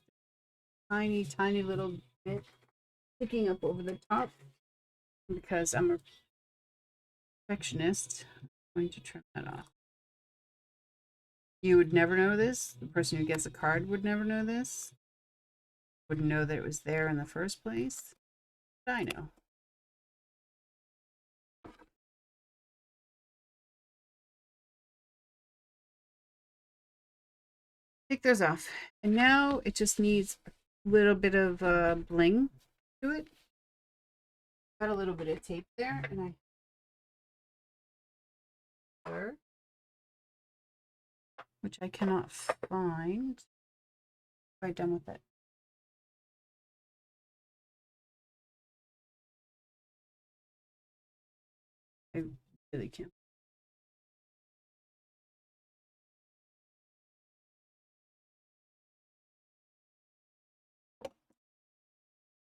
tiny little bit sticking up over the top. Because I'm a perfectionist, I'm going to trim that off. You would never know this. The person who gets a card would never know this. Wouldn't know that it was there in the first place. But I know. Take those off. And now it just needs a little bit of bling to it. Got a little bit of tape there, and which I cannot find. What have I done with it? I really can't.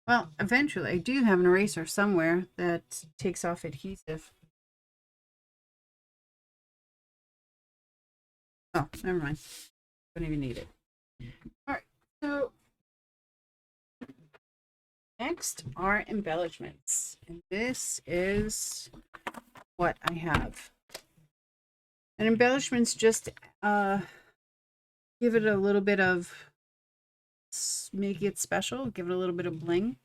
Well, eventually I do have an eraser somewhere that takes off adhesive. Oh, never mind. Don't even need it. All right, so next are embellishments. And this is what I have. And embellishments just give it a little bit of make it special, give it a little bit of bling.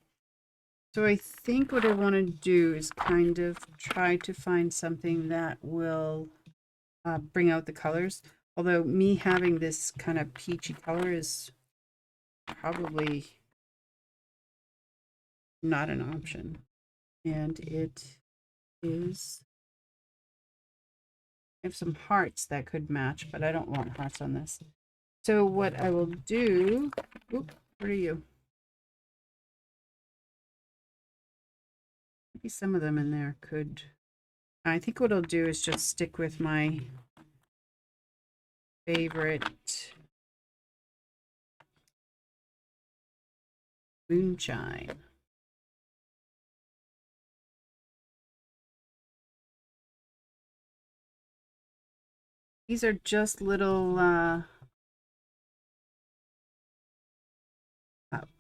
So I think what I want to do is kind of try to find something that will bring out the colors. Although me having this kind of peachy color is probably not an option. And it is, I have some hearts that could match, but I don't want hearts on this. So what I will do, oop, where are you? Maybe some of them in there could, I think what I'll do is just stick with my favorite moonshine. These are just little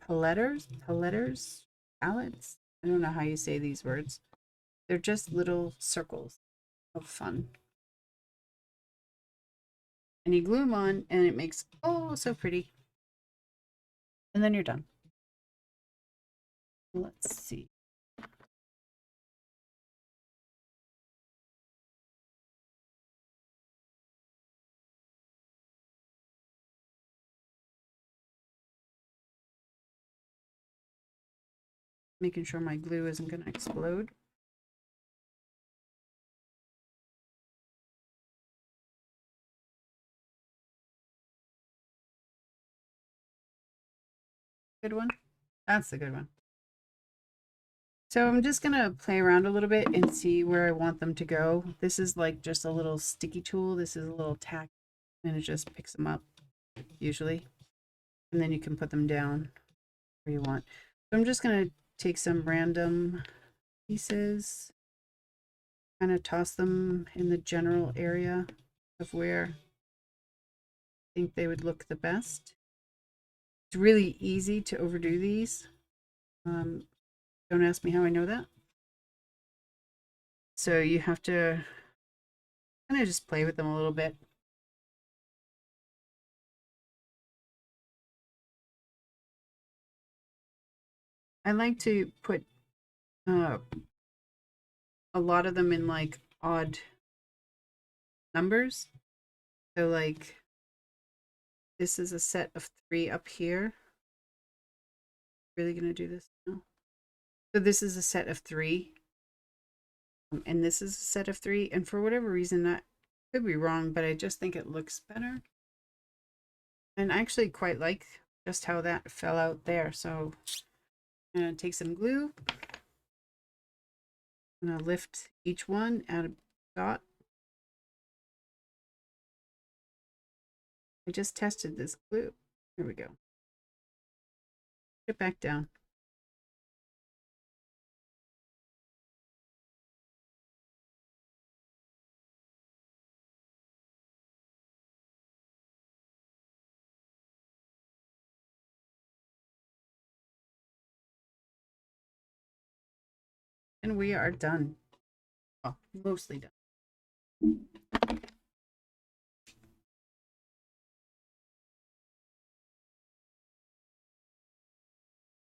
paletters, palettes. I don't know how you say these words. They're just little circles of fun. And you glue them on and it makes, oh, so pretty. And then you're done. Let's see. Making sure my glue isn't going to explode. Good one. That's the good one. So I'm just going to play around a little bit and see where I want them to go. This is like just a little sticky tool. This is a little tack and it just picks them up usually. And then you can put them down where you want. So I'm just going to take some random pieces, kind of toss them in the general area of where I think they would look the best. It's really easy to overdo these. Don't ask me how I know that. So you have to kind of just play with them a little bit. I like to put a lot of them in like odd numbers. So like this is a set of 3 up here. Really gonna do this now? So this is a set of 3. And this is a set of 3. And for whatever reason, that could be wrong, but I just think it looks better. And I actually quite like just how that fell out there. So I'm gonna take some glue. I'm gonna lift each one, add a dot. I just tested this glue. Here we go. Put it back down. And we are done. Well, mostly done.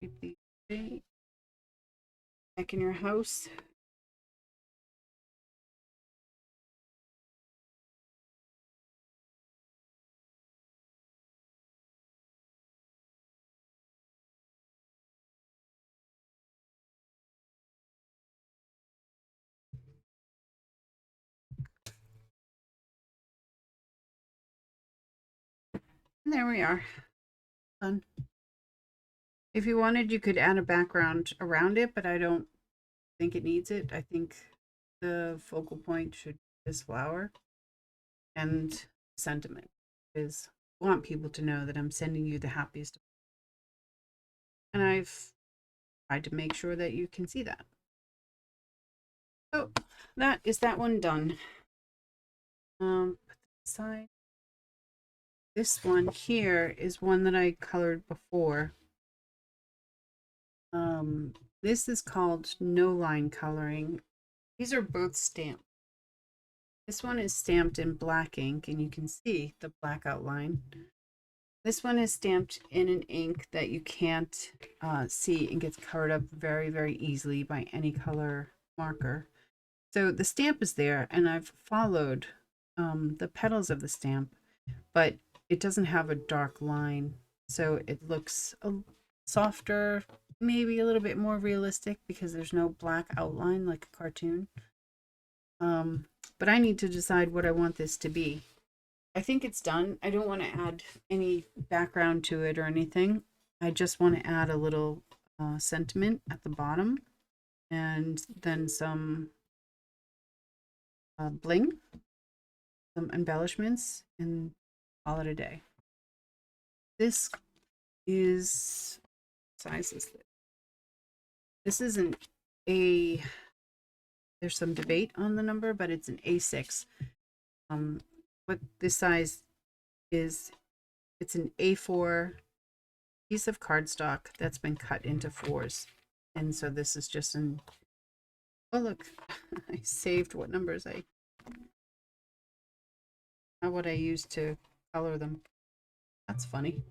Keep these back in your house. And there we are. Done. If you wanted, you could add a background around it, but I don't think it needs it. I think the focal point should be this flower. And sentiment is I want people to know that I'm sending you the happiest. And I've tried to make sure that you can see that. So that is that one done. Put that aside. This one here is one that I colored before. This is called no line coloring. These are both stamped. This one is stamped in black ink and you can see the black outline. This one is stamped in an ink that you can't see and gets covered up very, very easily by any color marker. So the stamp is there, and I've followed the petals of the stamp, but it doesn't have a dark line. So it looks a softer, maybe a little bit more realistic because there's no black outline like a cartoon. But I need to decide what I want this to be. I think it's done. I don't want to add any background to it or anything. I just want to add a little sentiment at the bottom and then some bling, some embellishments, and call it a day. This is, what size is this? This is an A, there's some debate on the number, but it's an A6. What this size is, it's an A4 piece of cardstock that's been cut into fours. And so this is just an, oh look, I saved what numbers not what I used to color them. That's funny.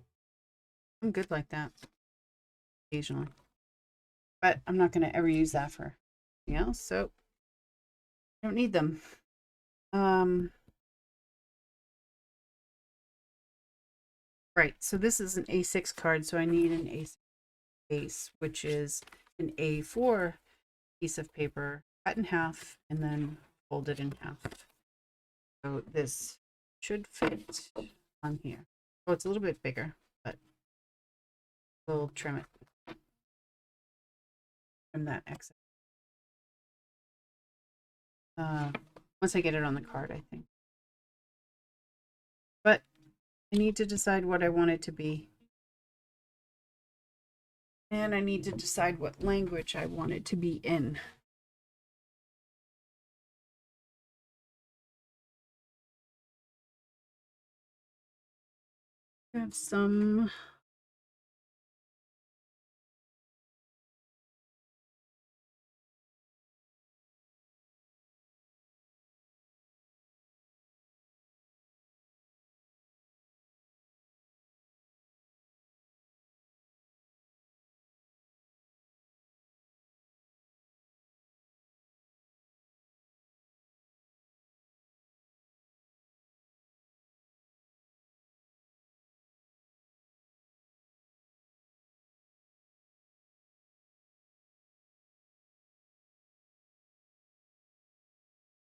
I'm good like that occasionally. But I'm not going to ever use that for anything else, so I don't need them. Right, so this is an A6 card, so I need an A6 base, which is an A4 piece of paper cut in half and then folded in half. So this should fit on here. Oh, it's a little bit bigger, but we'll trim it. Trim that excess. Once I get it on the card, I think. But I need to decide what I want it to be. And I need to decide what language I want it to be in. I have some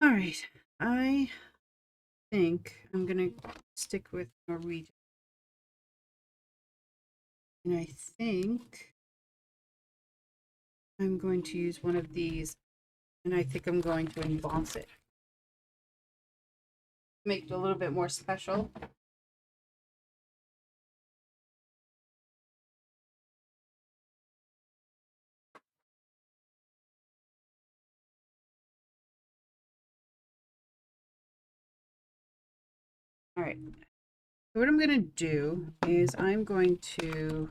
all right, I think I'm gonna stick with Norwegian. And I think I'm going to use one of these, and I think I'm going to emboss it. Make it a little bit more special. All right. So what I'm going to do is I'm going to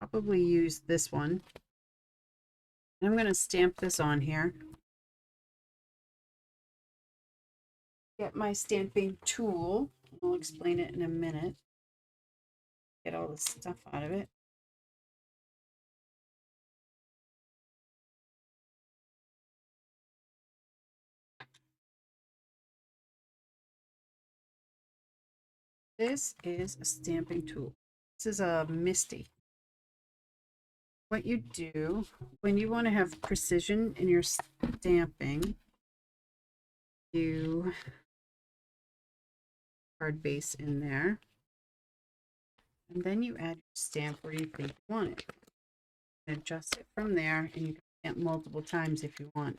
probably use this one. And I'm going to stamp this on here. Get my stamping tool. I'll explain it in a minute. Get all the stuff out of it. This is a stamping tool. This is a Misty. What you do when you want to have precision in your stamping, you card base in there, and then you add your stamp where you think you want it. And adjust it from there, and you can stamp multiple times if you want.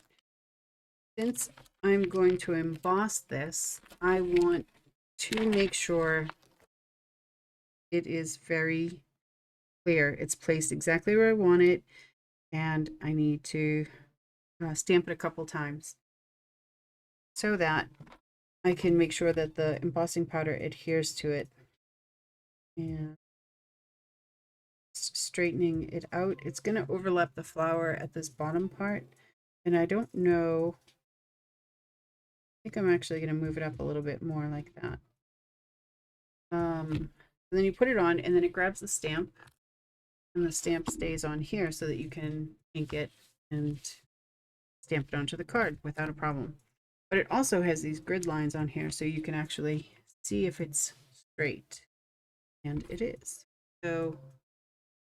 Since I'm going to emboss this, I want to make sure it is very clear. It's placed exactly where I want it, and I need to stamp it a couple times so that I can make sure that the embossing powder adheres to it. And straightening it out, it's going to overlap the flower at this bottom part, and I don't know, I think I'm actually going to move it up a little bit more like that. And then you put it on, and then it grabs the stamp, and the stamp stays on here so that you can ink it and stamp it onto the card without a problem. But it also has these grid lines on here so you can actually see if it's straight. And it is. So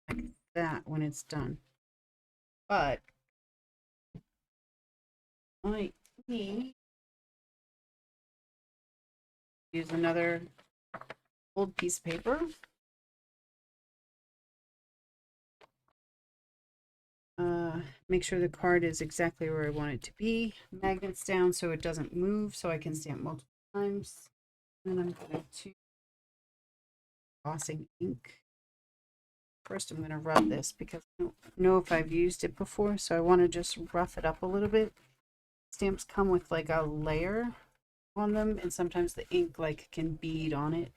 like that when it's done. But I need to use another old piece of paper. Make sure the card is exactly where I want it to be. Magnets down so it doesn't move, so I can stamp multiple times. And then I'm going to embossing ink. First, I'm going to rub this because I don't know if I've used it before, so I want to just rough it up a little bit. Stamps come with like a layer on them, and sometimes the ink like can bead on it.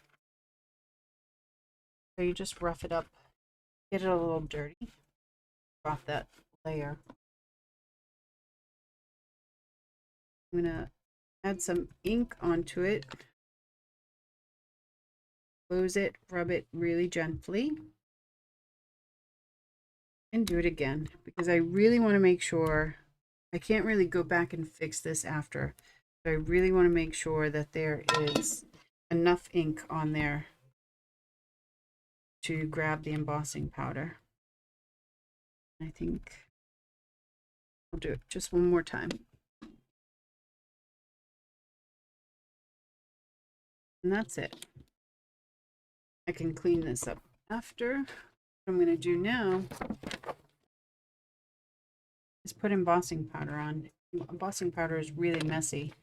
So you just rough it up, get it a little dirty, off that layer. I'm gonna add some ink onto it, close it, rub it really gently, and do it again because I really want to make sure I can't really go back and fix this after. So I really want to make sure that there is enough ink on there to grab the embossing powder. I think I'll do it just one more time. And that's it. I can clean this up after. What I'm going to do now is put embossing powder on. Embossing powder is really messy.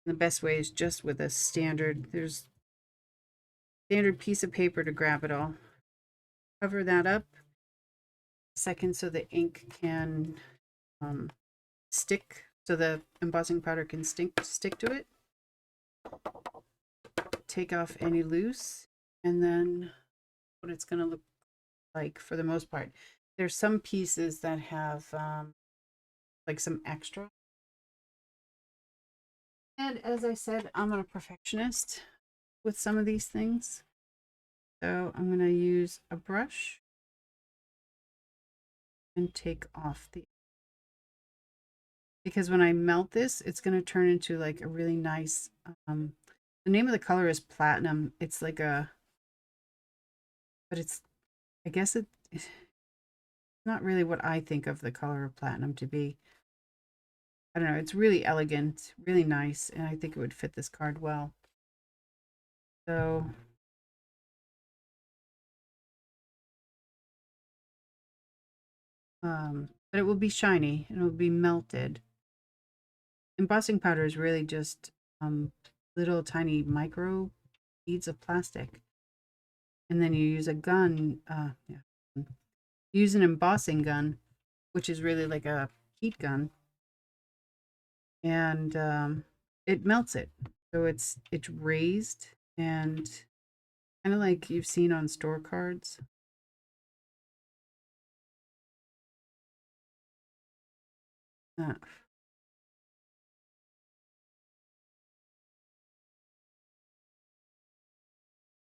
And the best way is just with a standard piece of paper to grab it all. Cover that up a second so the ink can stick, so the embossing powder can stick to it. Take off any loose, and then what it's going to look like for the most part. There's some pieces that have like some extra. And as I said, I'm a perfectionist with some of these things. So I'm going to use a brush and take off because when I melt this, it's going to turn into like a really nice, the name of the color is platinum. It's like but it's, I guess it's not really what I think of the color of platinum to be. I don't know. It's really elegant, really nice, and I think it would fit this card well. So but it will be shiny and it will be melted. Embossing powder is really just little tiny micro beads of plastic, and then you use a gun. Use an embossing gun, which is really like a heat gun, and it melts it. So it's raised and kind of like you've seen on store cards.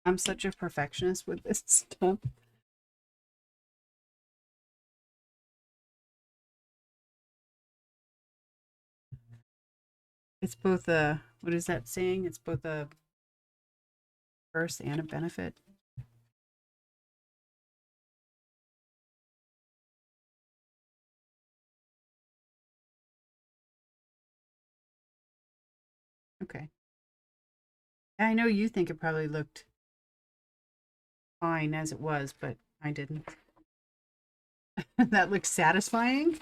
I'm such a perfectionist with this stuff. It's both a, what is that saying? It's both a curse and a benefit. Okay. I know you think it probably looked fine as it was, but I didn't. That looks satisfying.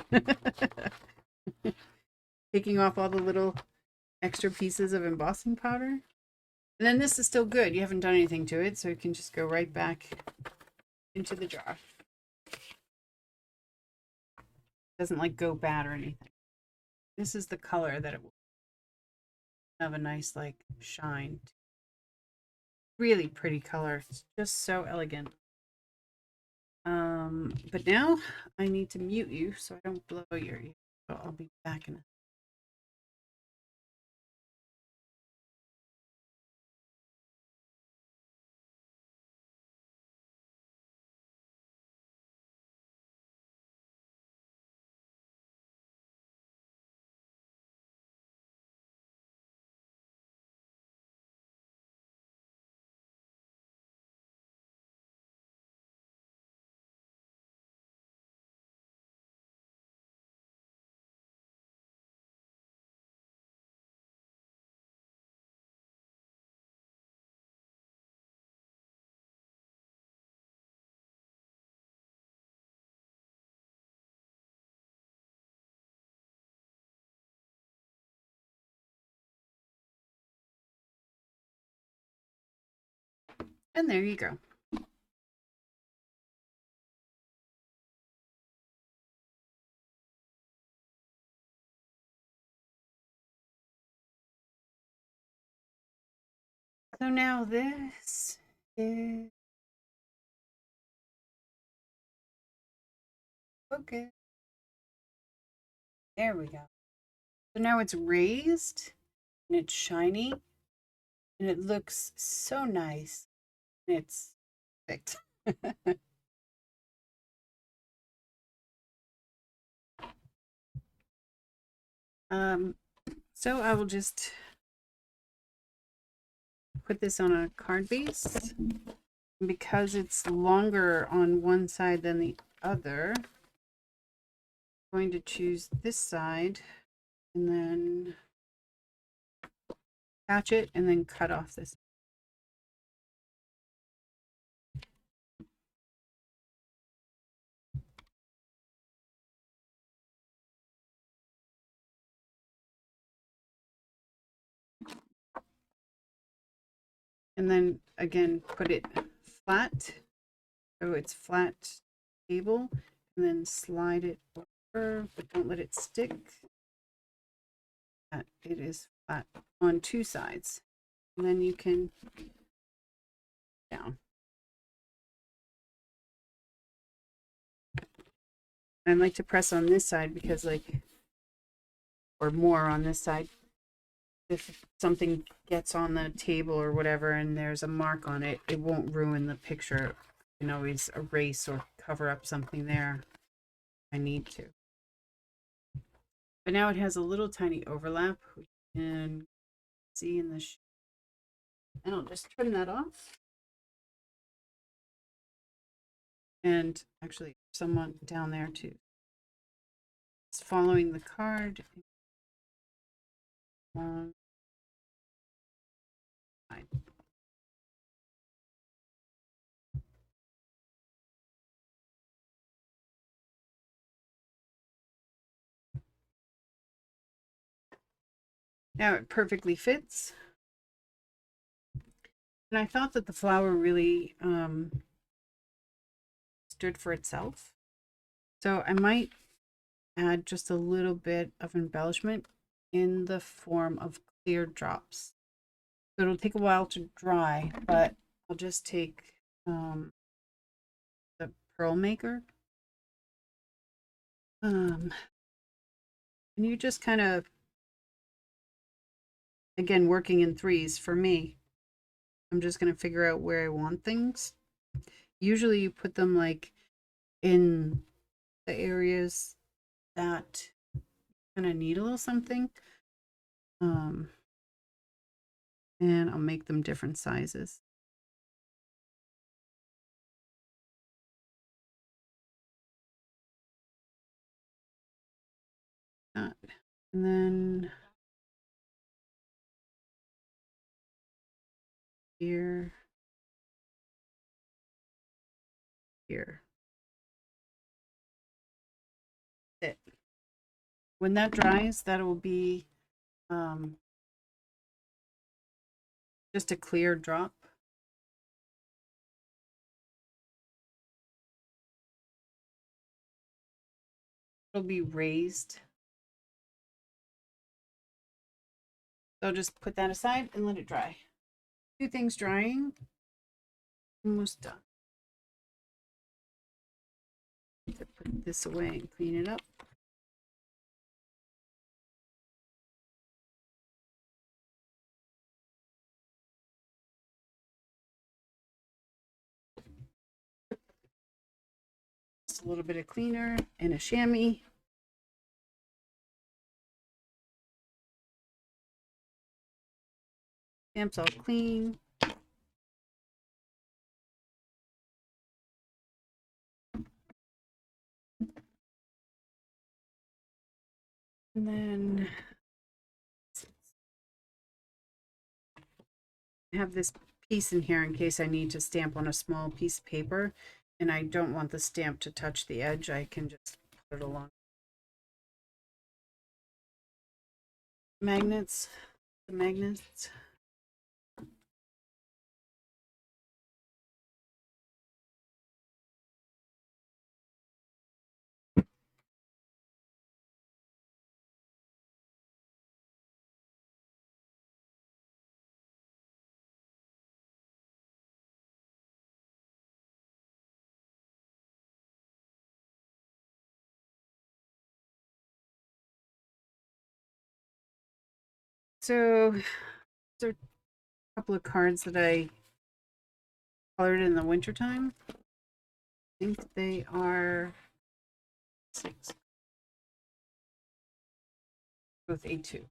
Taking off all the little extra pieces of embossing powder. And then this is still good. You haven't done anything to it, so it can just go right back into the jar. Doesn't like go bad or anything. This is the color that it will have a nice like shine. Really pretty color. It's just so elegant. But now I need to mute you so I don't blow your ear. So I'll be back in a And there you go. So now this is okay. There we go. So now it's raised and it's shiny and it looks so nice. And it's perfect. um, so I will just put this on a card base. Because it's longer on one side than the other, I'm going to choose this side and then attach it and then cut off this. And then again, put it flat. So it's flat table and then slide it over, but don't let it stick. It is flat on two sides. And then you can down. And I like to press on this side because or more on this side. If something gets on the table or whatever and there's a mark on it, it won't ruin the picture. You can always erase or cover up something there if I need to. But now it has a little tiny overlap, we can see in the and I'll just trim that off. And actually someone down there too. It's following the card. Now it perfectly fits. And I thought that the flower really stood for itself. So I might add just a little bit of embellishment in the form of clear drops. So it'll take a while to dry, but I'll just take the pearl maker. And you just kind of, again, working in threes for me. I'm just going to figure out where I want things. Usually you put them like in the areas that kind of need a little something. And I'll make them different sizes. And then here, here. It. When that dries, that will be just a clear drop. It'll be raised. So I'll just put that aside and let it dry. Two things drying. Almost done. Put this away and clean it up. Just a little bit of cleaner and a chamois. Stamp's all clean. And then I have this piece in here in case I need to stamp on a small piece of paper and I don't want the stamp to touch the edge. I can just put it along. Magnets, the magnets. So there are a couple of cards that I colored in the wintertime. I think they are 6, both A2.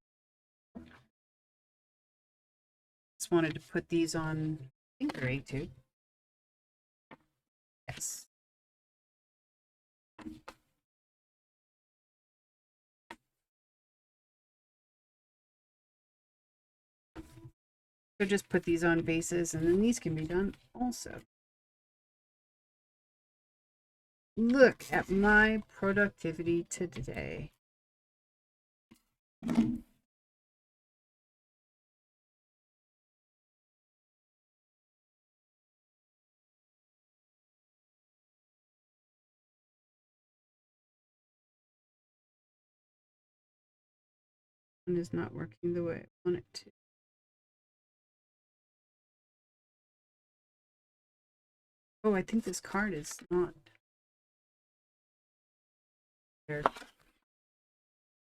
Just wanted to put these on, I think they're A2. Yes. So just put these on bases, and then these can be done also. Look at my productivity today. One is not working the way I want it to. Oh, I think this card is not there.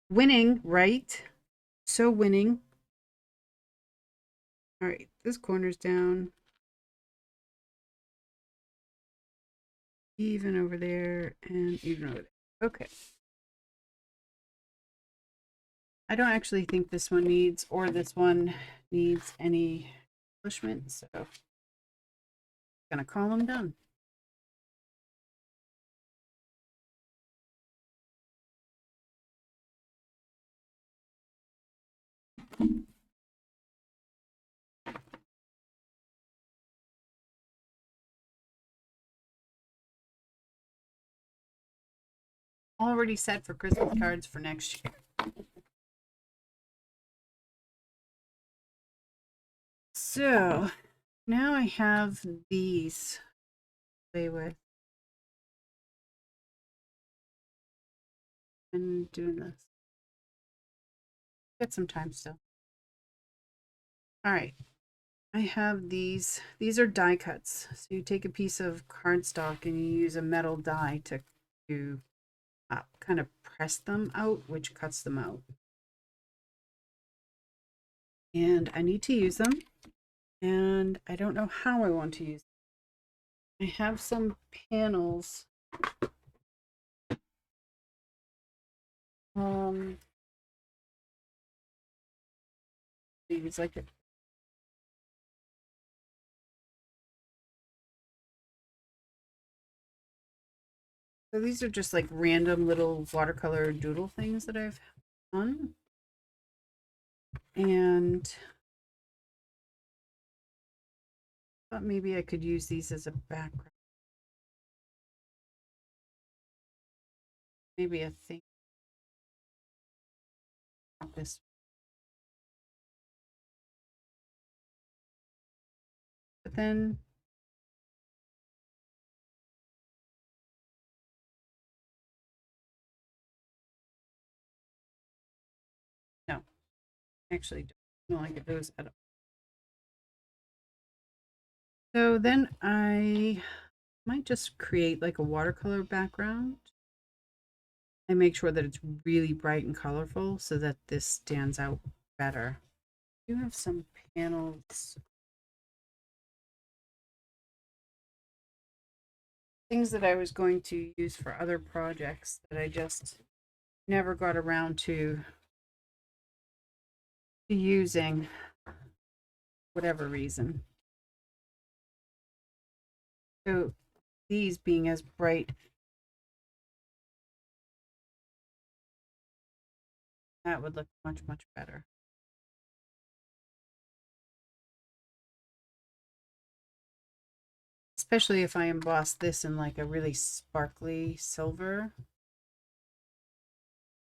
Winning, right? So winning. All right, this corner's down. Even over there and even over there. Okay. I don't actually think this one needs, or this one needs any embellishment, so I'm gonna call them done. Already set for Christmas cards for next year. So now I have these to play with. And doing this. Got some time still. All right. I have these. These are die cuts. So you take a piece of cardstock and you use a metal die to kind of press them out, which cuts them out. And I need to use them. And I don't know how I want to use them. I have some panels. These like so these are just like random little watercolor doodle things that I've done. And I thought maybe I could use these as a background. Maybe a thing like this. But then no, actually don't like it those at all. So then I might just create like a watercolor background and make sure that it's really bright and colorful so that this stands out better. I do have some panels, things that I was going to use for other projects that I just never got around to using, whatever reason. So these being as bright, that would look much, much better. Especially if I emboss this in like a really sparkly silver.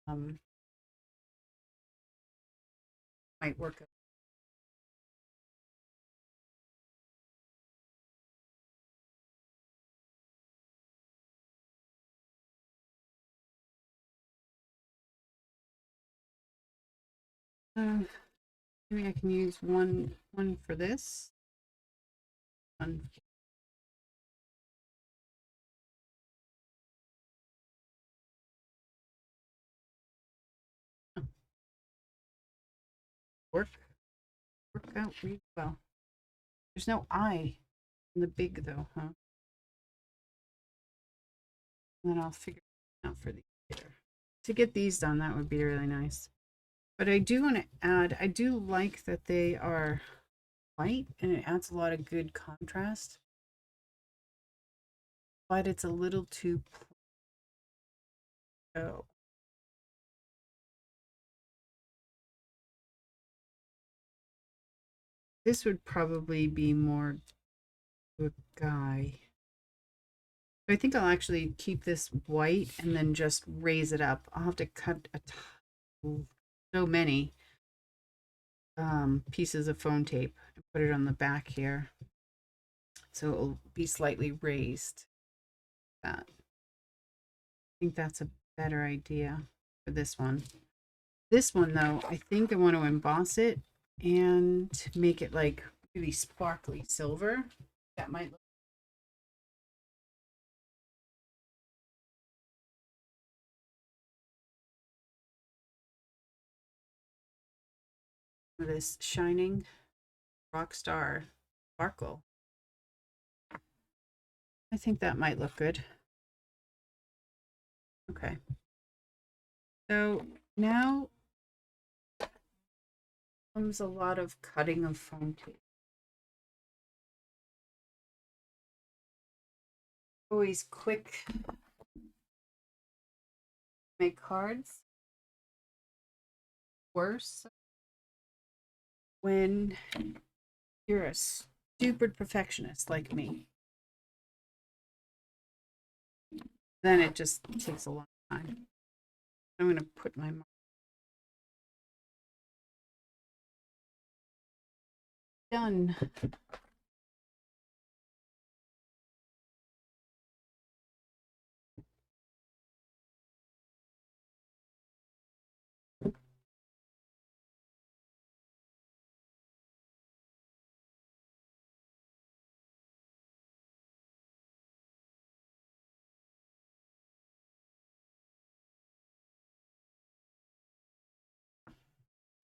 Might work. Maybe I can use one for this. One. work out really well. There's no I in the big though, huh? And then I'll figure it out for the later. To get these done, that would be really nice. But I do want to add, I do like that they are white and it adds a lot of good contrast. But it's a little too oh. This would probably be more to a guy. I think I'll actually keep this white and then just raise it up. I'll have to cut so many pieces of foam tape and put it on the back here. So it'll be slightly raised. That. I think that's a better idea for this one. This one though, I think I want to emboss it and make it like really sparkly silver. That might look this shining rock star sparkle. I think that might look good. Okay. So now comes a lot of cutting of foam tape. Always quick make cards. Worse when you're a stupid perfectionist like me. Then it just takes a long time. I'm going to put my done.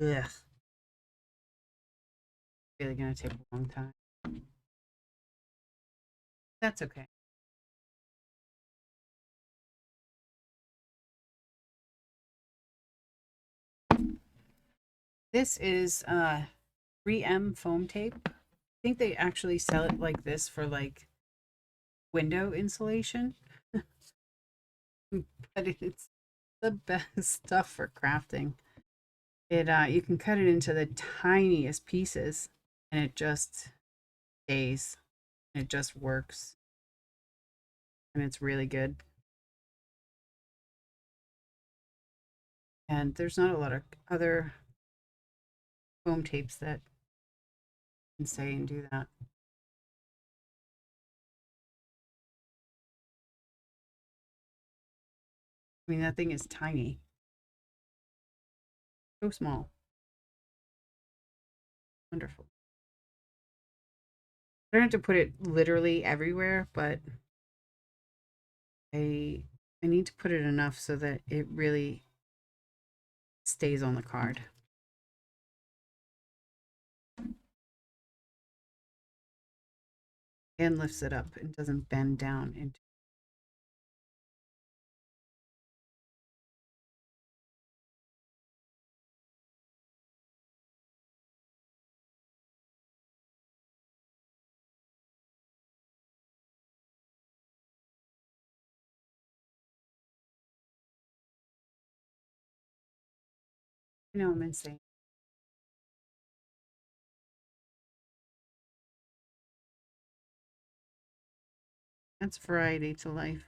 Ugh. Really going to take a long time. That's okay. This is 3M foam tape. I think they actually sell it like this for like window insulation. But it's the best stuff for crafting. It you can cut it into the tiniest pieces and it just stays. It just works. And it's really good. And there's not a lot of other foam tapes that can say and do that. I mean, that thing is tiny. So small. Wonderful. I don't have to put it literally everywhere, but I need to put it enough so that it really stays on the card. And lifts it up and doesn't bend down into. You know, I'm insane. That's variety to life.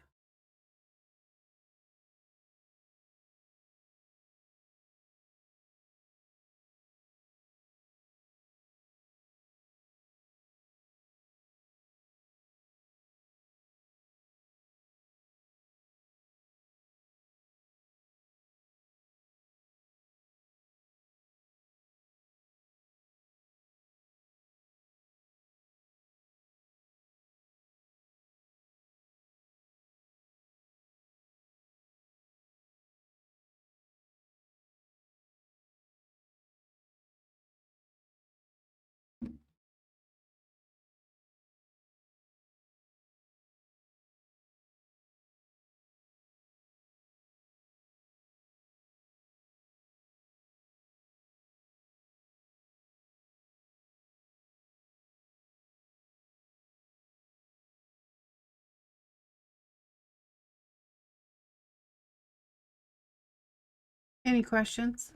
Any questions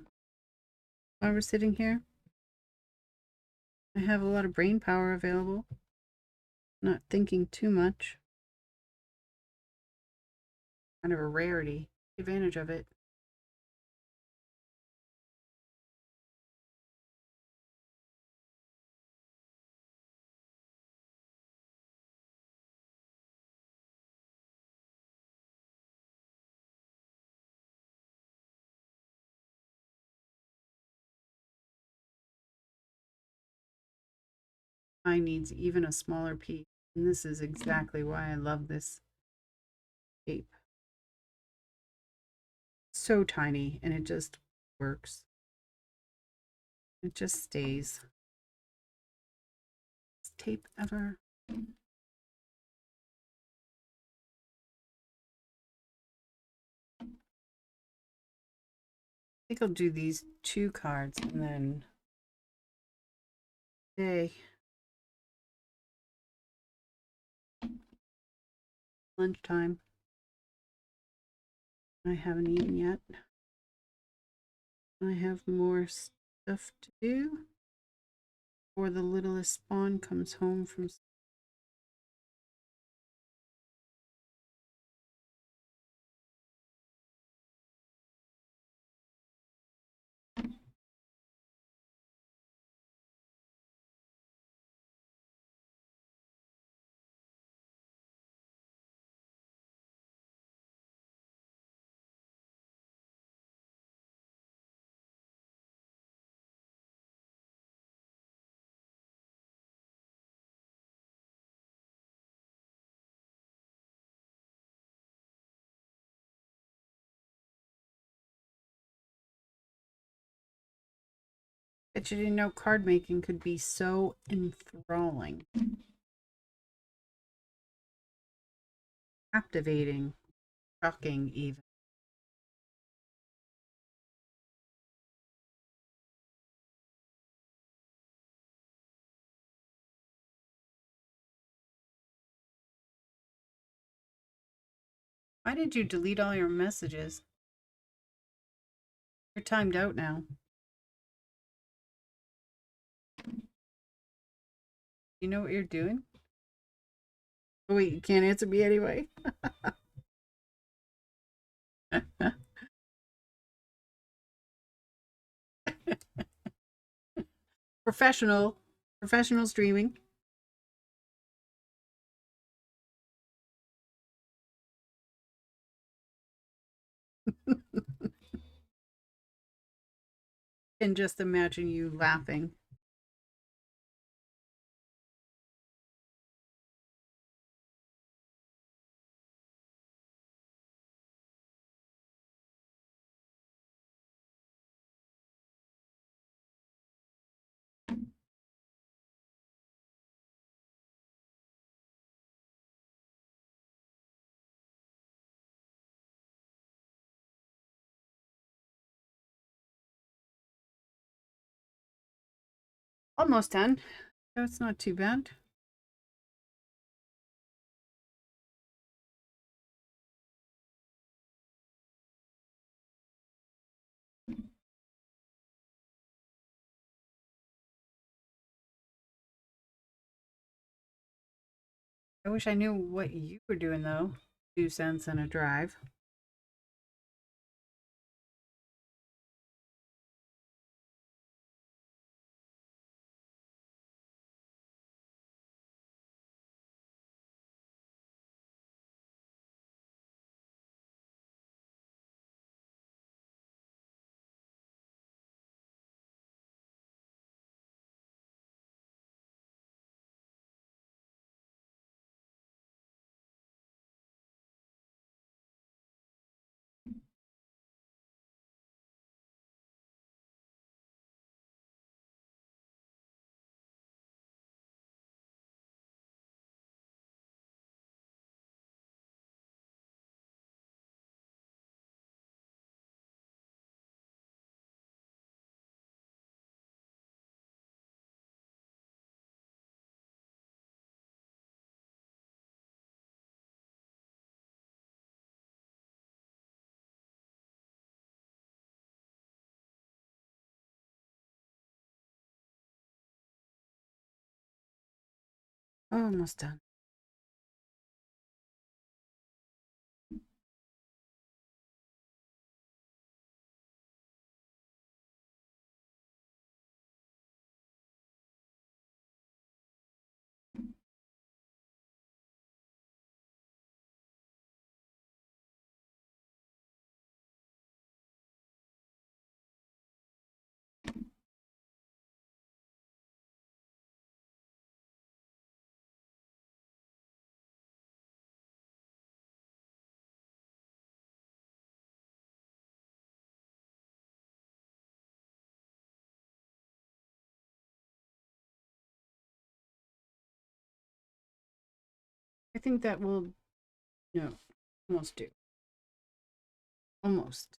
while we're sitting here? I have a lot of brain power available. Not thinking too much. Kind of a rarity. Take advantage of it. Mine needs even a smaller piece. And this is exactly why I love this shape. So tiny, and it just works. It just stays. Best tape ever. I think I'll do these 2 cards and then today lunchtime. I haven't eaten yet. I have more stuff to do before the littlest spawn comes home from school. Bet you didn't know card making could be so enthralling, captivating, shocking even. Why did you delete all your messages? You're timed out now. You know what you're doing? Oh, wait, you can't answer me anyway. Professional streaming. And just imagine you laughing. Almost done. That's not too bad. I wish I knew what you were doing though. 2 cents and a drive. Almost done. I think that will, no, almost do. Almost.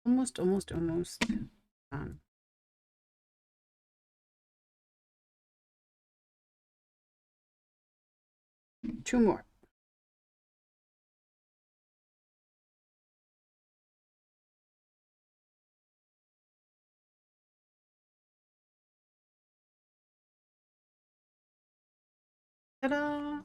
Almost, almost, almost. Um, 2 more. Ta-da!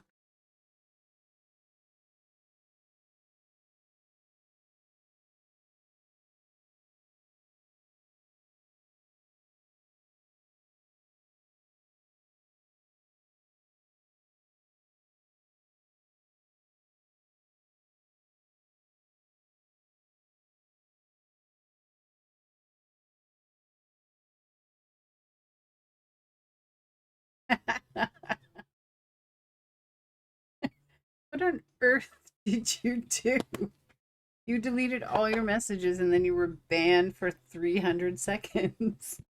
What on earth did you do? You deleted all your messages and then you were banned for 300 seconds.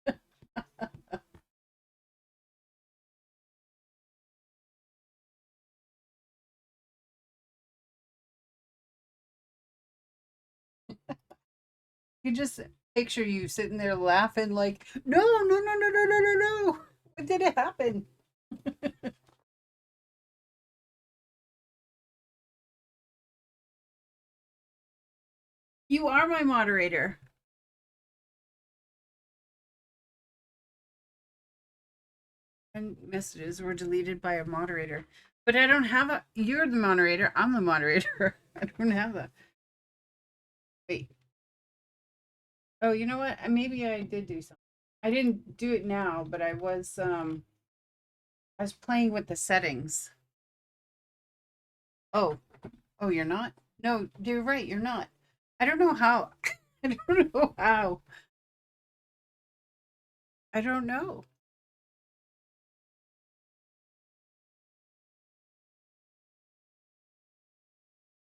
You just picture you sitting there laughing like, no, no, no, no, no, no, no, no. What did it happen? You are my moderator. And messages were deleted by a moderator. But I don't have a, you're the moderator. I'm the moderator. I don't have a, wait. Oh, you know what? Maybe I did do something. I didn't do it now, but I was playing with the settings. Oh, oh, you're not? No, you're right, you're not. I don't know how. I don't know how. I don't know.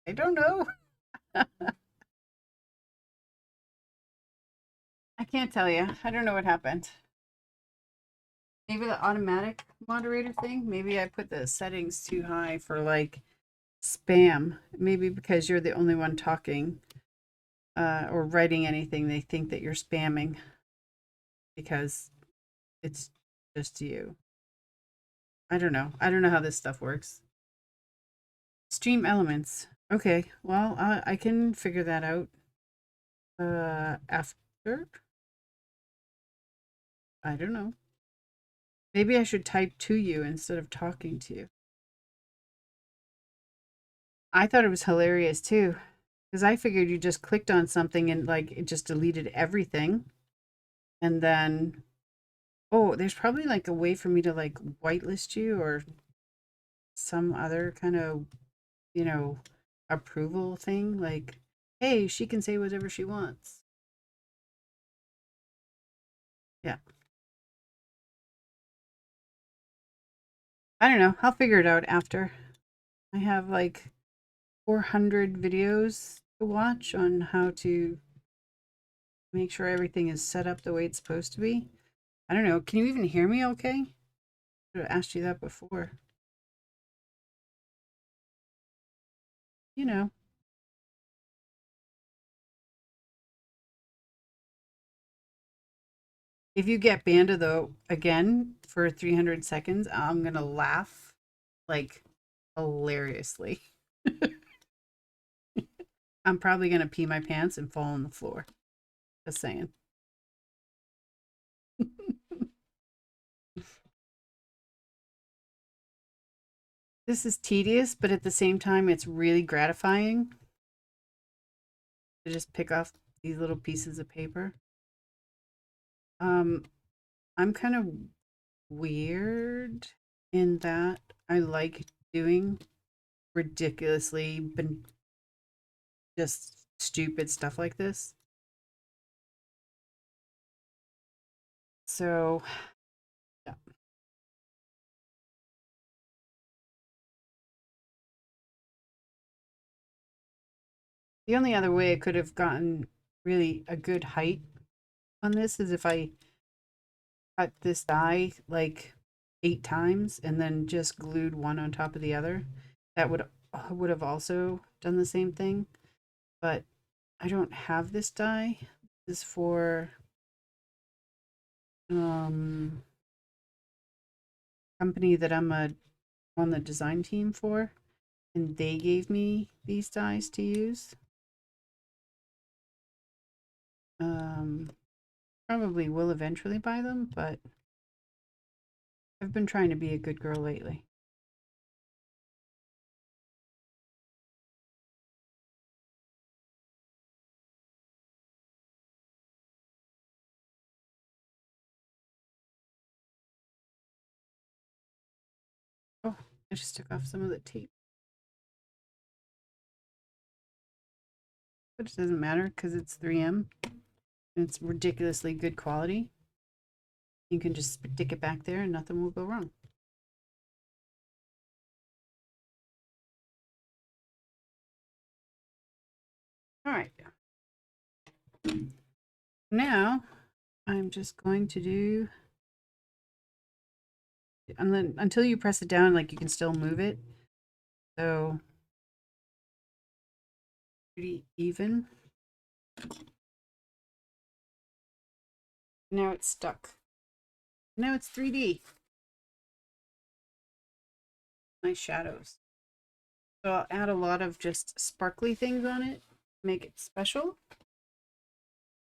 I don't know. I can't tell you. I don't know what happened. Maybe the automatic moderator thing. Maybe I put the settings too high for like spam. Maybe because you're the only one talking or writing anything, they think that you're spamming because it's just you. I don't know. I don't know how this stuff works. Stream elements. Okay, well, I can figure that out after. I don't know. Maybe I should type to you instead of talking to you. I thought it was hilarious too, because I figured you just clicked on something and like it just deleted everything. And then, oh, there's probably like a way for me to like whitelist you or some other kind of, you know, approval thing. Like, hey, she can say whatever she wants. Yeah. I don't know. I'll figure it out after. I have like 400 videos to watch on how to make sure everything is set up the way it's supposed to be. I don't know. Can you even hear me okay? I should have asked you that before. you know. If you get Banda though again for 300 seconds, I'm gonna laugh like hilariously. I'm probably gonna pee my pants and fall on the floor. Just saying. This is tedious, but at the same time, it's really gratifying to just pick off these little pieces of paper. Um, I'm kind of weird in that I like doing ridiculously just stupid stuff like this. So, yeah. The only other way I could have gotten really a good height on this is if I cut this die like 8 times and then just glued one on top of the other. That would have also done the same thing, but I don't have this die. This is for company that I'm on the design team for, and they gave me these dies to use. Um, Probably will eventually buy them, but I've been trying to be a good girl lately. Oh, I just took off some of the tape. But it doesn't matter because it's 3M and it's ridiculously good quality. You can just stick it back there and nothing will go wrong. All right. Now I'm just going to do, and then until you press it down, like you can still move it. So pretty even. Now it's stuck. Now it's 3D. Nice shadows. So I'll add a lot of just sparkly things on it, make it special.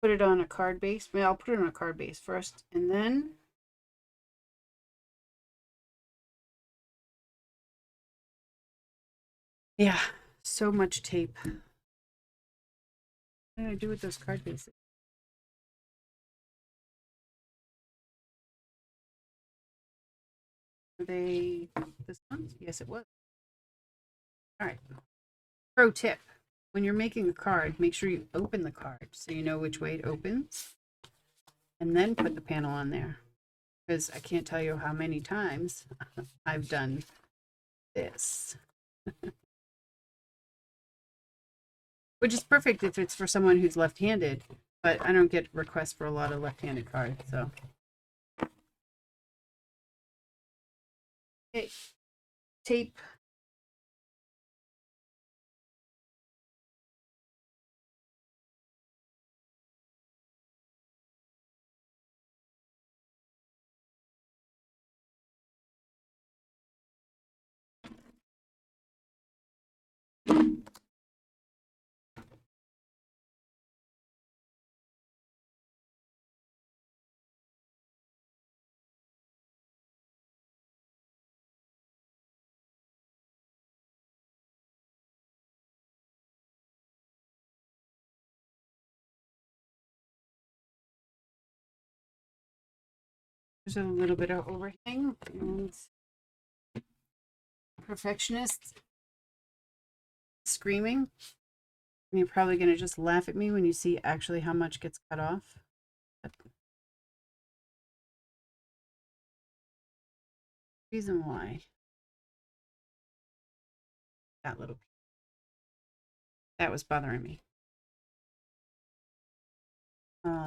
Put it on a card base. Well, I'll put it on a card base first, and then yeah, so much tape. What did I do with those card bases? Were they this one? Yes, it was. All right. Pro tip. When you're making a card, make sure you open the card so you know which way it opens. And then put the panel on there. Because I can't tell you how many times I've done this. Which is perfect if it's for someone who's left-handed. But I don't get requests for a lot of left-handed cards, so. Okay. Tape. There's a little bit of overhang. And perfectionist screaming. And you're probably going to just laugh at me when you see actually how much gets cut off. But reason why that little that was bothering me.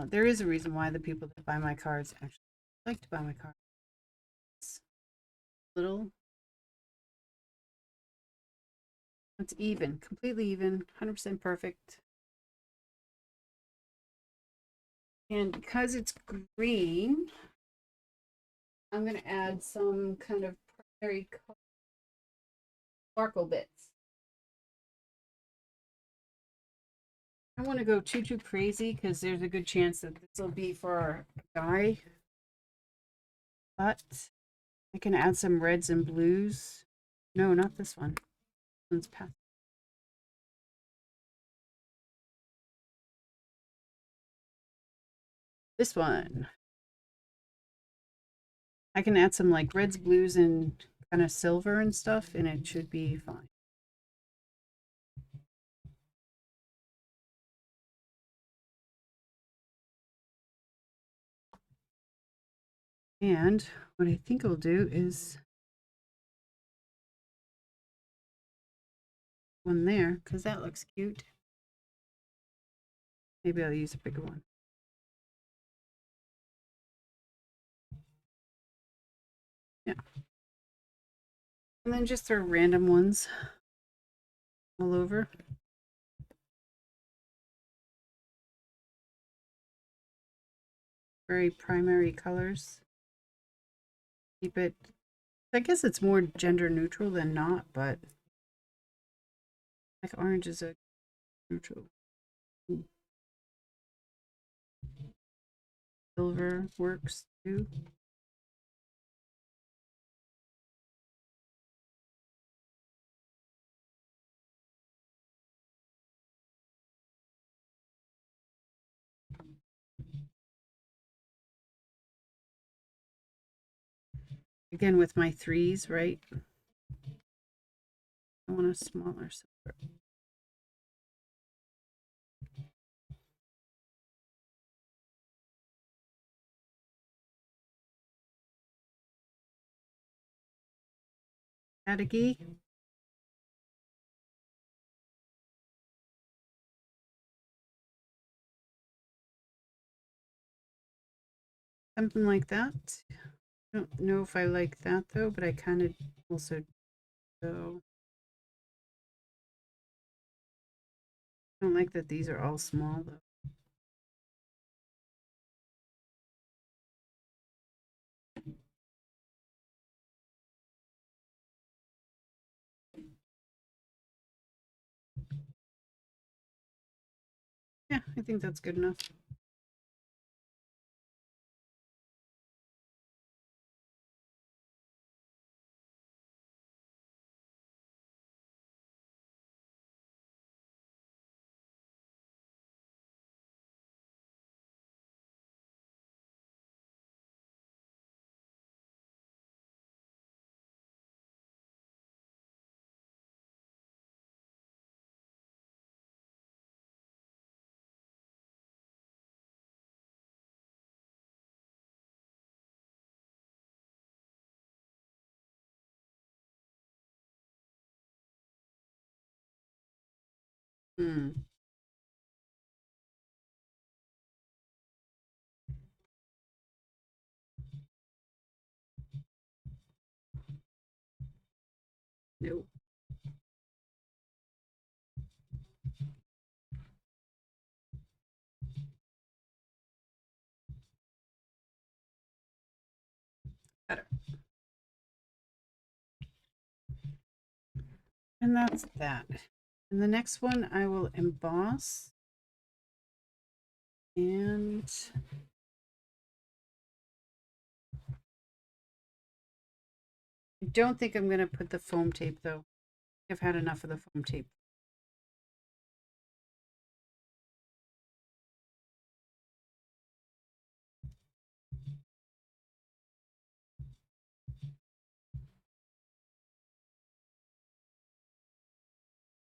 There is a reason why the people that buy my cards actually like to buy my cards. It's little. it's even, completely even, 100% perfect. And because it's green, I'm going to add some kind of primary sparkle bits. I don't want to go too crazy because there's a good chance that this will be for a guy. But I can add some reds and blues. No, not this one. This one's past. This one. I can add some like reds, blues, and kind of silver and stuff, and it should be fine. And what I think I'll do is one there, because that looks cute. Maybe I'll use a bigger one. Yeah. And then just throw random ones all over. Very primary colors. Keep it, I guess it's more gender neutral than not, but like orange is a neutral. Silver works too. Again with my threes, right? I want a smaller silver. Add a key. Something like that. I don't know if I like that though, but I kind of also do. I don't like that these are all small though. Yeah, I think that's good enough. Hmm. Nope. Better. And that's that. And the next one I will emboss. And I don't think I'm going to put the foam tape though. I've had enough of the foam tape.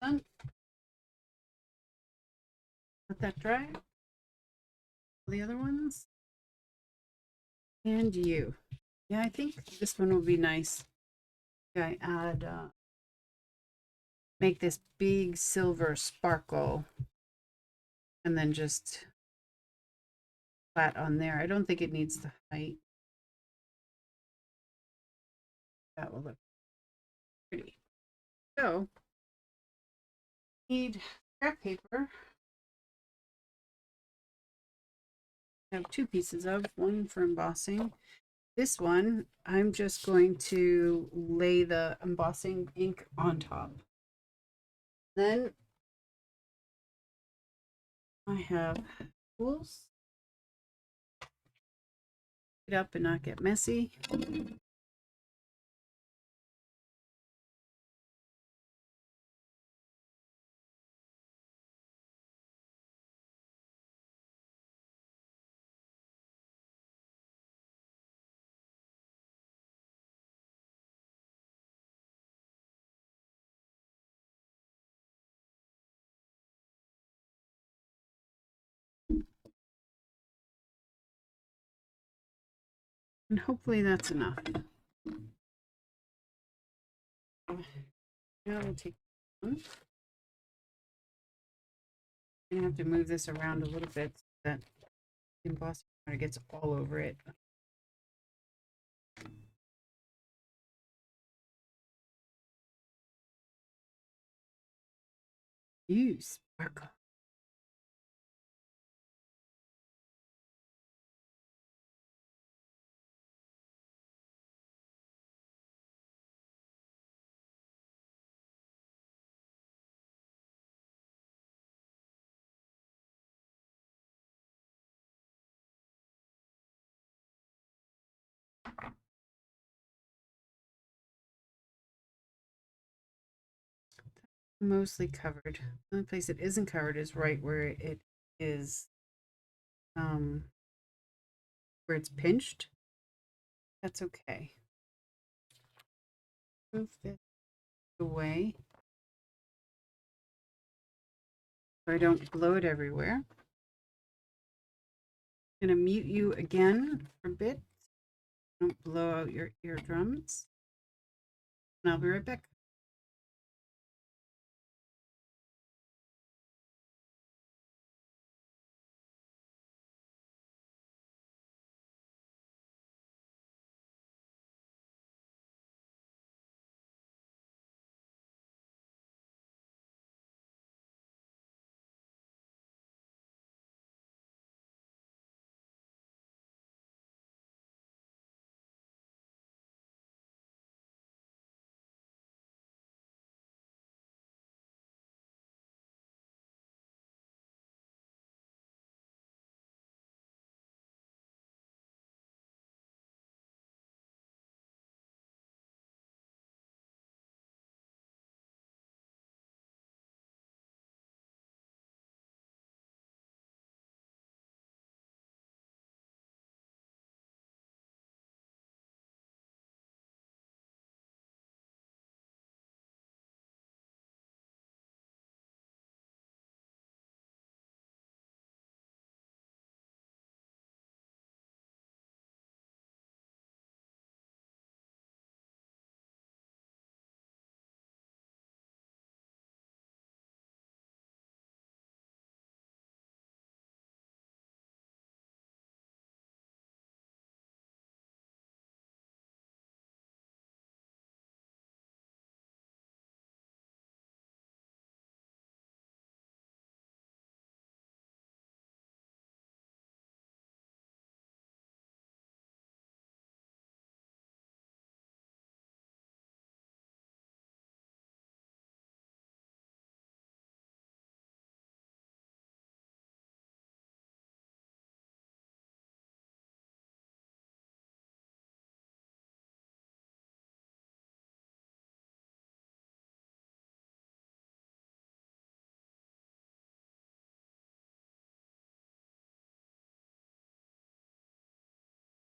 Done. Let that dry. The other ones. And you. Yeah, I think this one will be nice. I add, make this big silver sparkle and then just flat on there. I don't think it needs the height. That will look pretty. So Need scrap paper. I have two pieces of, one for embossing. This one, I'm just going to lay the embossing ink on top. Then I have tools. Get up and not get messy. And hopefully that's enough. Now we'll take one. I'm gonna have to move this around a little bit so that the embossing powder gets all over it. You sparkle. Mostly covered. The only place it isn't covered is right where it is, where it's pinched. That's okay. Move this away so I don't blow it everywhere. I'm gonna mute you again for a bit. Don't blow out your eardrums. And I'll be right back.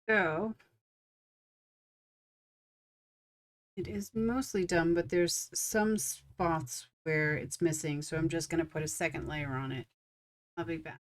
So it is mostly done, but there's some spots where it's missing. So I'm just gonna put a second layer on it. I'll be back.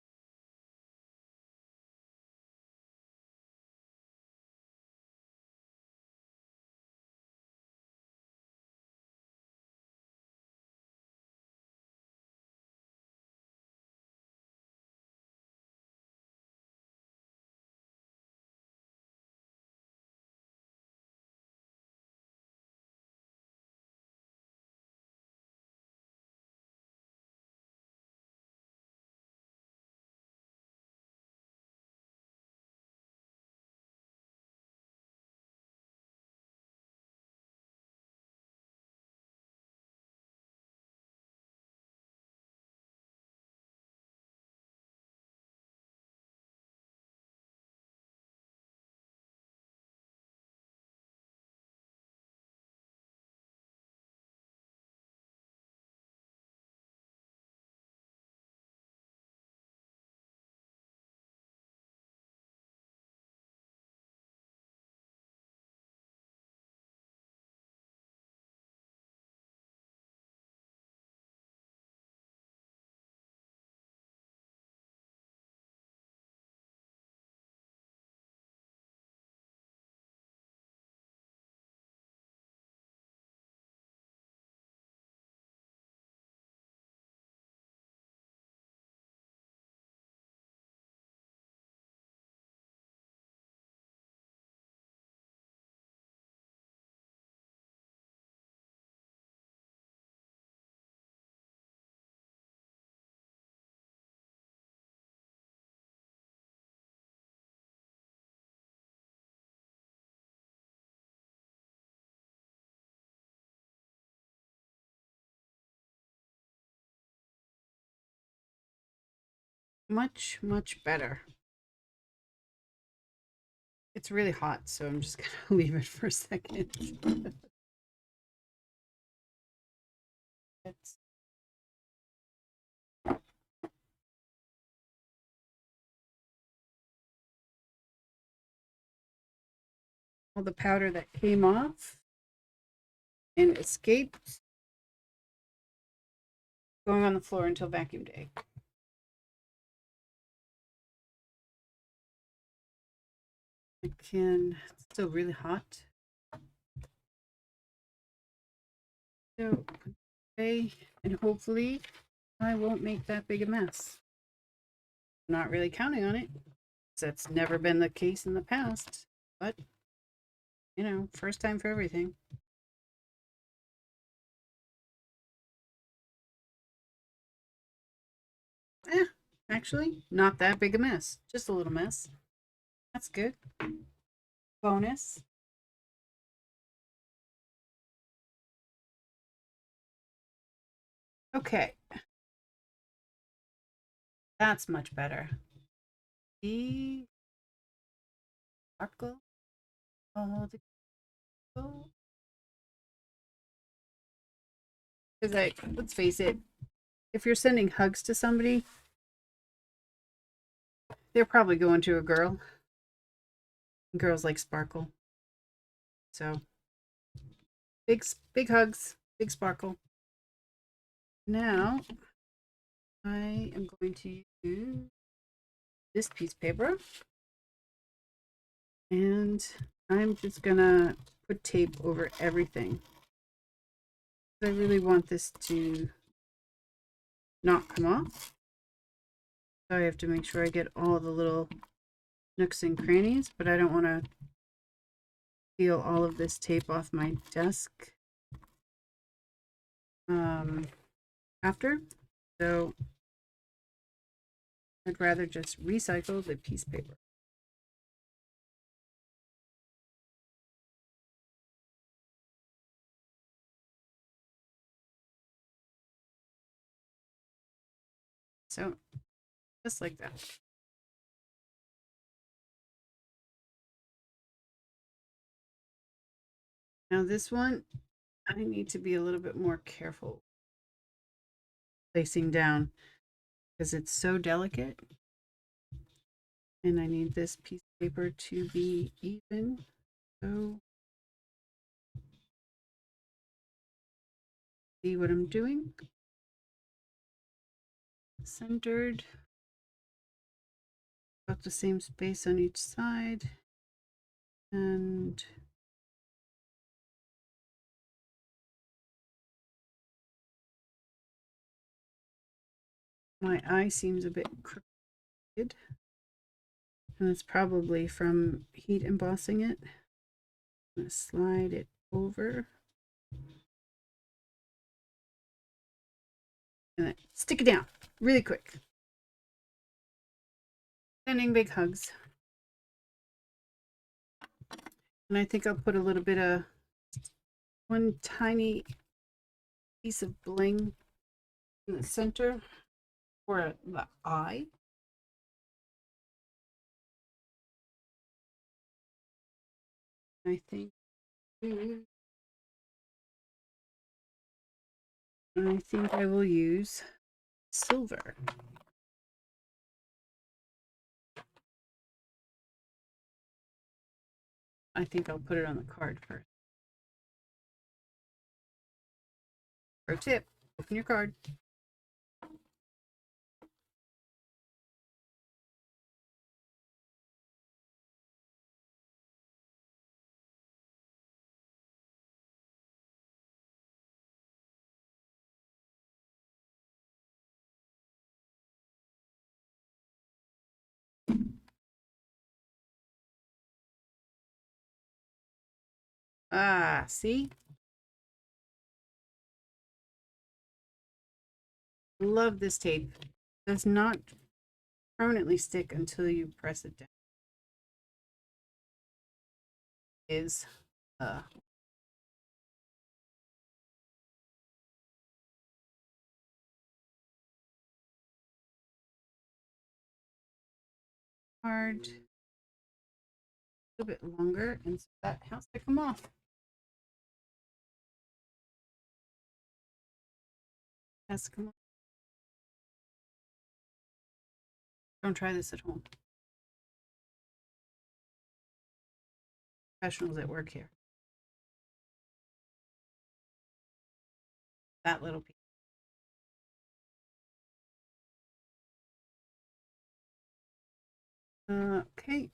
much, much better. It's really hot, so I'm just gonna leave it for a second. It's all the powder that came off and escaped going on the floor until vacuum day. It's still really hot. So, okay, and hopefully I won't make that big a mess. I'm not really counting on it. That's never been the case in the past, but you know, first time for everything. Eh, actually, not that big a mess. Just a little mess. That's good. Bonus. Okay. That's much better. The sparkle. Oh, the because let's face it, if you're sending hugs to somebody, they're probably going to a girl. Girls like sparkle. So big hugs, big sparkle. Now I am going to use this piece of paper and I'm just gonna put tape over everything. I really want this to not come off. So I have to make sure I get all the little nooks and crannies, but I don't want to peel all of this tape off my desk after. So I'd rather just recycle the piece of paper. So just like that. Now this one, I need to be a little bit more careful placing down because it's so delicate. And I need this piece of paper to be even. So see what I'm doing. Centered. About the same space on each side. And my eye seems a bit crooked. And it's probably from heat embossing it. I'm going to slide it over. And then stick it down really quick. Sending big hugs. And I think I'll put a little bit of one tiny piece of bling in the center for the eye. I think I will use silver. I think I'll put it on the card first. Pro tip, open your card. Ah, see? Love this tape. Does not permanently stick until you press it down. Is card a little bit longer, and so that has to come off. Has to come off. Don't try this at home. Professionals at work here. That little piece. Okay.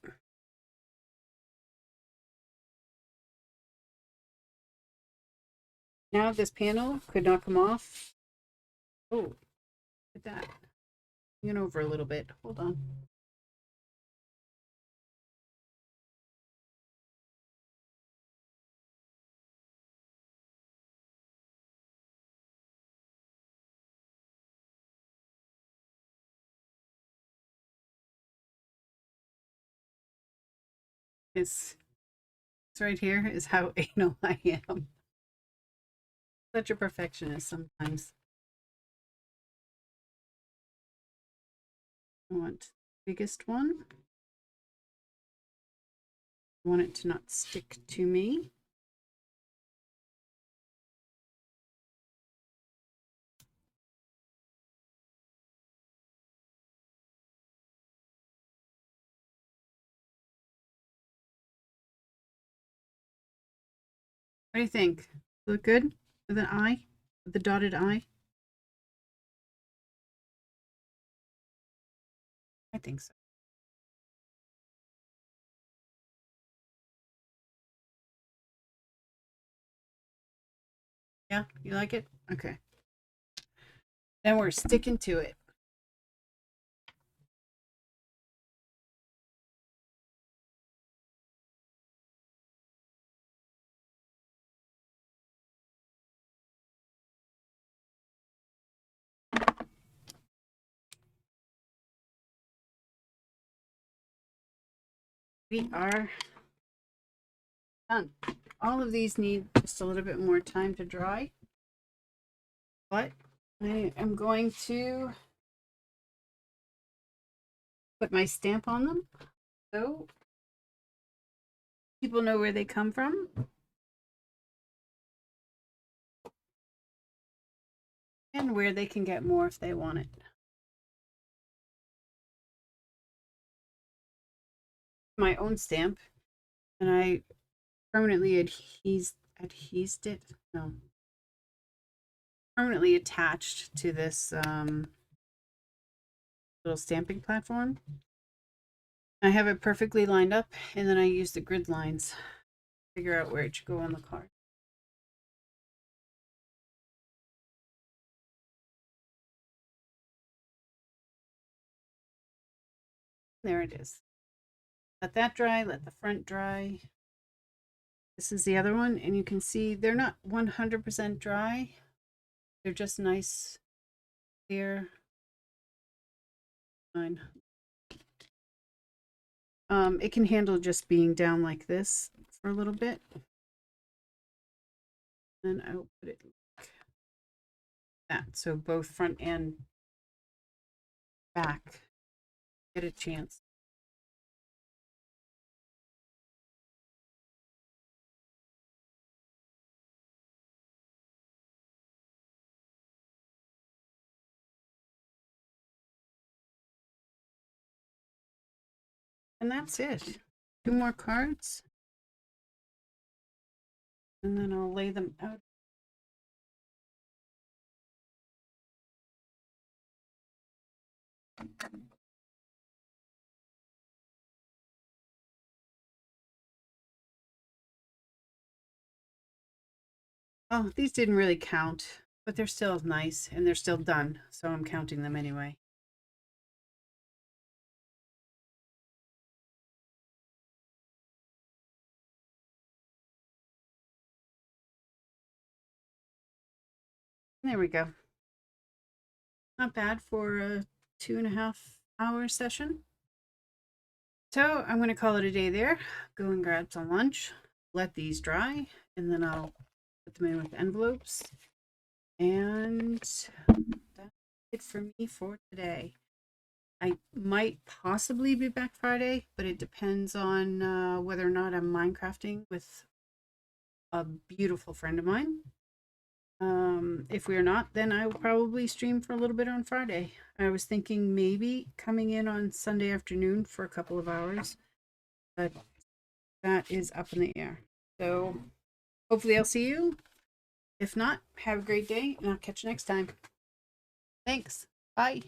Now this panel could not come off. Oh, look at that. Bring it over a little bit. Hold on. It's right here is how anal I am. Such a perfectionist sometimes. I want the biggest one. I want it to not stick to me. What do you think? Look good with an eye? With the dotted eye? I think so. Yeah, you like it? Okay. Then we're sticking to it. We are done. All of these need just a little bit more time to dry, but I am going to put my stamp on them so people know where they come from. And where they can get more if they want it. My own stamp, and I permanently adhesed it. No, permanently attached to this little stamping platform. I have it perfectly lined up, and then I use the grid lines to figure out where it should go on the card. There it is. Let that dry, let the front dry. This is the other one, and you can see they're not 100% dry. They're just nice, clear. Fine. It can handle just being down like this for a little bit. Then I'll put it like that, so both front and back get a chance. And that's it. 2 more cards. And then I'll lay them out. Oh, these didn't really count, but they're still nice and they're still done, so I'm counting them anyway. There we go. Not bad for a 2.5-hour session. So I'm going to call it a day there. Go and grab some lunch, let these dry, and then I'll put them in with envelopes. And that's it for me for today. I might possibly be back Friday, but it depends on whether or not I'm Minecrafting with a beautiful friend of mine. If we're not, then I will probably stream for a little bit on Friday. I was thinking maybe coming in on Sunday afternoon for a couple of hours, but that is up in the air. So hopefully I'll see you. If not, have a great day and I'll catch you next time. Thanks. Bye.